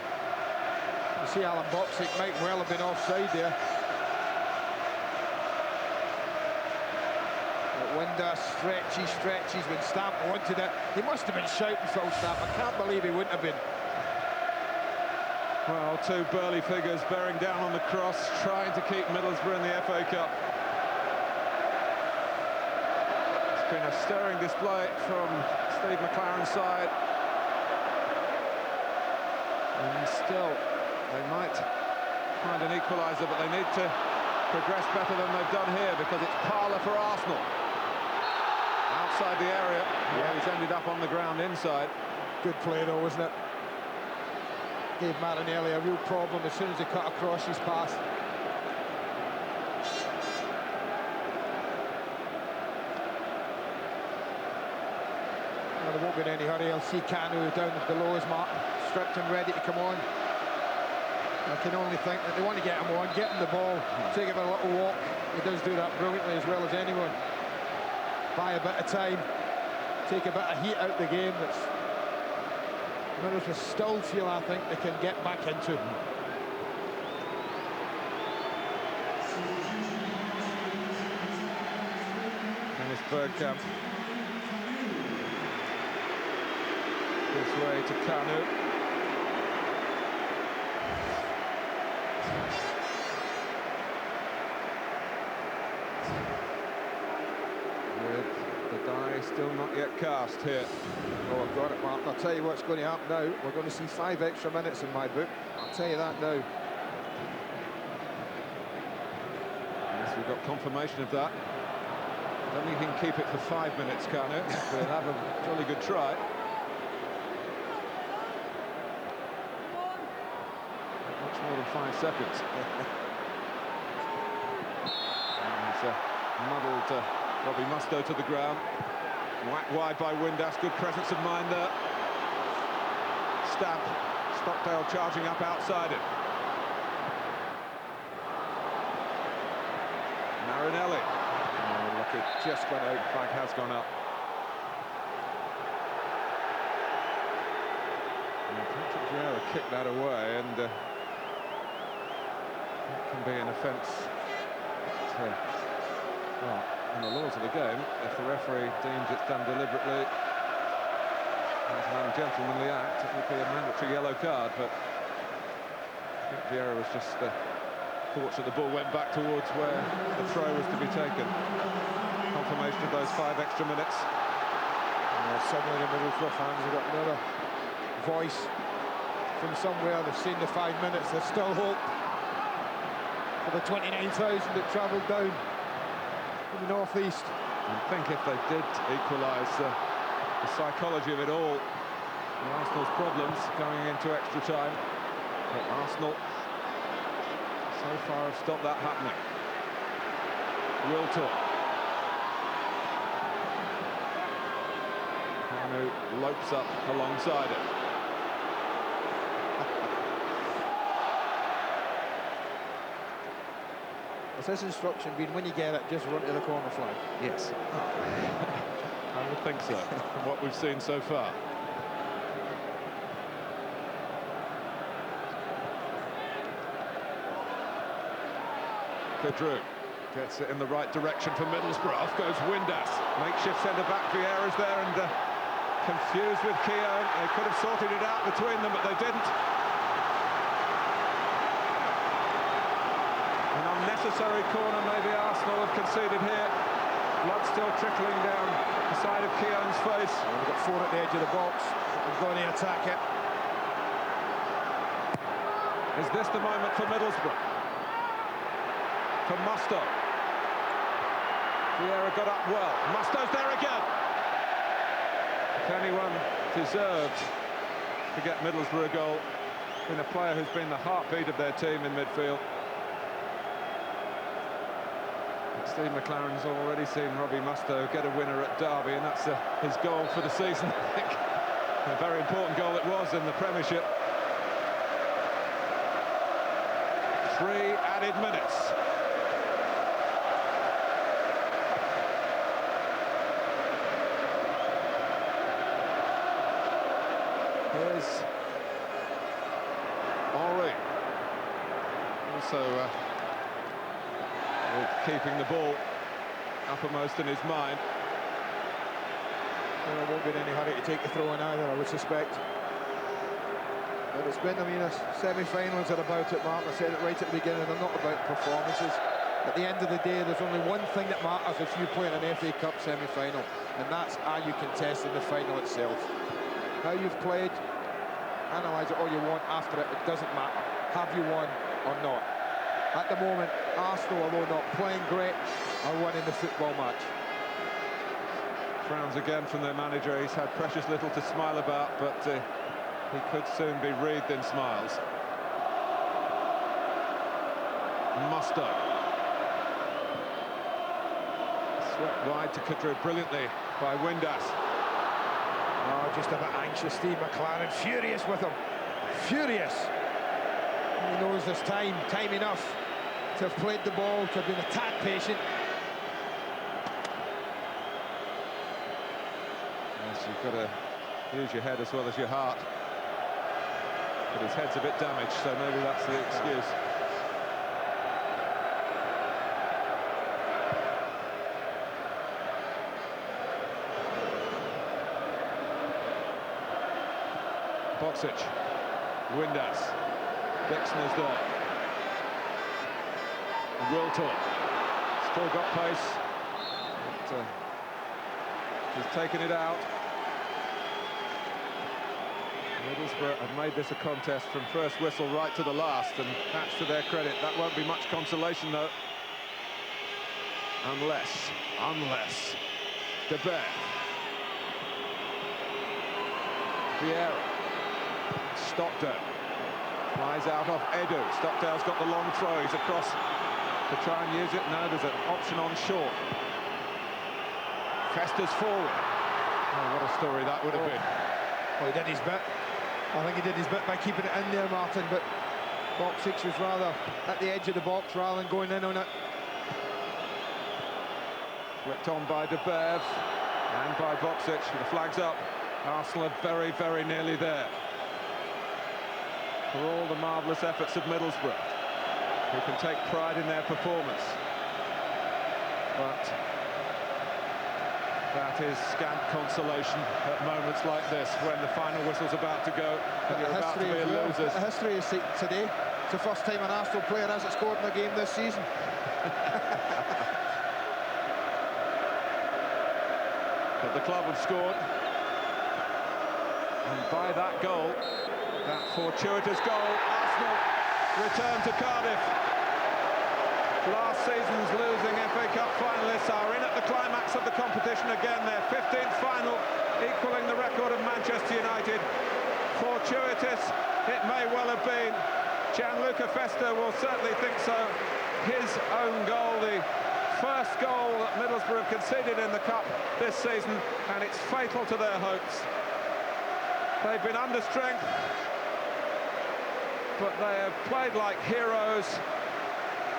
You see Alan Boxic might well have been offside there. But Windass stretches when Stamp wanted it. He must have been shouting Phil Stamp. I can't believe he wouldn't have been. Well, two burly figures bearing down on the cross, trying to keep Middlesbrough in the FA Cup. It's been a stirring display from Steve McLaren's side. And still, they might find an equaliser, but they need to progress better than they've done here, because it's parlour for Arsenal. Outside the area, yeah, he's ended up on the ground inside. Good play though, wasn't it? Gave Marinelli a real problem as soon as he cut across his pass. Well, there won't be in any hurry. I'll see Kanu down below his mark, stripped and ready to come on. I can only think that they want to get him on, get him the ball, take him a little walk. He does do that brilliantly as well as anyone. Buy a bit of time, take a bit of heat out the game. That's Middlesbrough still feel, I think, they can get back into. Dennis Bergkamp. This way to Kanu. With the die still not yet cast here. Oh, I've got it, Mark. I'll tell you what's going to happen now. We're going to see 5 extra minutes in my book. I'll tell you that now. Yes, we've got confirmation of that. I don't think he can keep it for 5 minutes, Kanu. We'll have a jolly good try. Much more than 5 seconds. And he's muddled Robbie Mustoe to the ground. Whacked wide by Windass, good presence of mind there. Stamp, Stockdale charging up outside it. Marinelli. Oh, look, it just gone out, flag has gone up. Vieira kicked that away, and that can be an offence. Well, in the laws of the game, if the referee deems it's done deliberately as an ungentlemanly act, it would be a mandatory yellow card, but I think Vieira was just fortunate the ball went back towards where the throw was to be taken. Confirmation of those 5 extra minutes. Suddenly the Middlesbrough fans have got another voice from somewhere. They've seen the 5 minutes. There's still hope for the 29,000 that travelled down from the northeast. I think if they did equalise, the psychology of it all, and Arsenal's problems going into extra time, but Arsenal so far have stopped that happening. Will talk. Who lopes up alongside it. Has his instruction been, when you get it, just run to the corner flag? Yes. I would think so, from what we've seen so far. Kadru gets it in the right direction for Middlesbrough. Off goes Windass. Makeshift centre-back Vieira's there and confused with Keown. They could have sorted it out between them, but they didn't. An unnecessary corner maybe Arsenal have conceded here. Blood still trickling down the side of Keown's face. We've got 4 at the edge of the box. We're going to attack it. Is this the moment for Middlesbrough? For Musto. Vieira got up well. Musto's there again. If anyone deserved to get Middlesbrough a goal, been a player who's been the heartbeat of their team in midfield. Steve McLaren's already seen Robbie Musto get a winner at Derby, and that's his goal for the season, I think. A very important goal it was in the Premiership. 3 added minutes. Here's Henry. Also with keeping the ball uppermost in his mind. Well, there won't be in any hurry to take the throw in either, I would suspect. But it's been, I mean, semi-finals are about it, Martin. I said it right at the beginning, they're not about performances. At the end of the day, there's only one thing that matters if you play in an FA Cup semi-final, and that's are you contesting the final itself. How you've played, analyse it all you want after it, it doesn't matter. Have you won or not? At the moment, Arsenal, although not playing great, are winning the football match. Frowns again from their manager. He's had precious little to smile about, but he could soon be wreathed in smiles. Musto. Swept wide to Kadru brilliantly by Windass. Oh, just a bit anxious, Steve McLaren. Furious with him. Furious. He knows there's time enough to have played the ball, to have been a tad patient. Yes, you've got to use your head as well as your heart. But his head's a bit damaged, so maybe that's the excuse. Boxic, Windass, Dixon is there. Wiltor, still got pace, but he's taken it out. Middlesbrough have made this a contest from first whistle right to the last, and that's to their credit. That won't be much consolation, though. Unless De Beer. Vieira. Stockdale. Flies out off Edu. Stockdale's got the long throw. He's across to try and use it. No, there's an option on short. Festers forward. Oh, what a story that would have been. Well, he did his bit. I think he did his bit by keeping it in there, Martin, but Boxic was rather at the edge of the box rather than going in on it. Flicked on by De Beer and by Boxic. The flag's up. Arsenal are very, very nearly there. for all the marvellous efforts of Middlesbrough, who can take pride in their performance. But that is scant consolation at moments like this, when the final whistle's about to go and you're about to be losers. The history is today. It's the first time an Arsenal player hasn't scored in a game this season. But the club have scored. And by that goal, that fortuitous goal, Arsenal return to Cardiff. Last season's losing FA Cup finalists are in at the climax of the competition again. Their 15th final, equalling the record of Manchester United. Fortuitous it may well have been. Gianluca Festa will certainly think so. His own goal, the first goal that Middlesbrough have conceded in the Cup this season, and it's fatal to their hopes. They've been under strength, but they have played like heroes.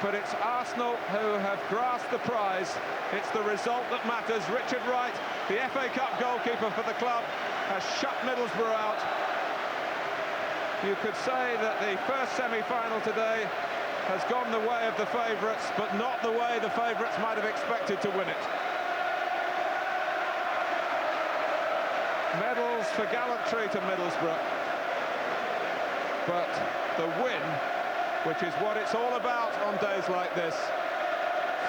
But it's Arsenal who have grasped the prize. It's the result that matters. Richard Wright, the FA Cup goalkeeper for the club, has shut Middlesbrough out. You could say that the first semi-final today has gone the way of the favourites, but not the way the favourites might have expected to win it. Medals for gallantry to Middlesbrough. But the win, which is what it's all about on days like this,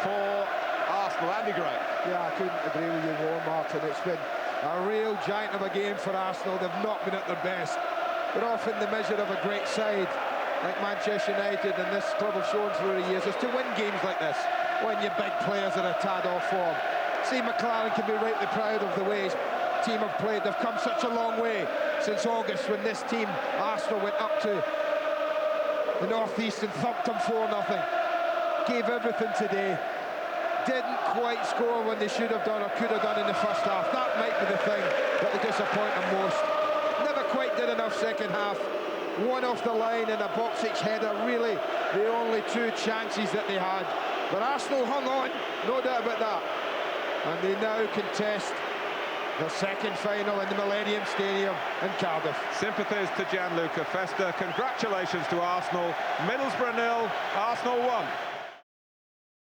for Arsenal. Andy Gray. Yeah, I couldn't agree with you more, Martin. It's been a real giant of a game for Arsenal. They've not been at their best. But often the measure of a great side, like Manchester United and this club have shown through the years, is to win games like this, when your big players are a tad off form. Steve McLaren can be rightly proud of the way his team have played. They've come such a long way since August, when this team, Arsenal, went up to the northeast and thumped them 4-0. Gave everything today. Didn't quite score when they should have done or could have done in the first half. That might be the thing that will disappoint them most. Never quite did enough second half. One off the line and a box-each header, really the only two chances that they had. But Arsenal hung on, no doubt about that. And they now contest the second final in the Millennium Stadium in Cardiff. Sympathies to Gianluca Festa. Congratulations to Arsenal. Middlesbrough 0, Arsenal 1.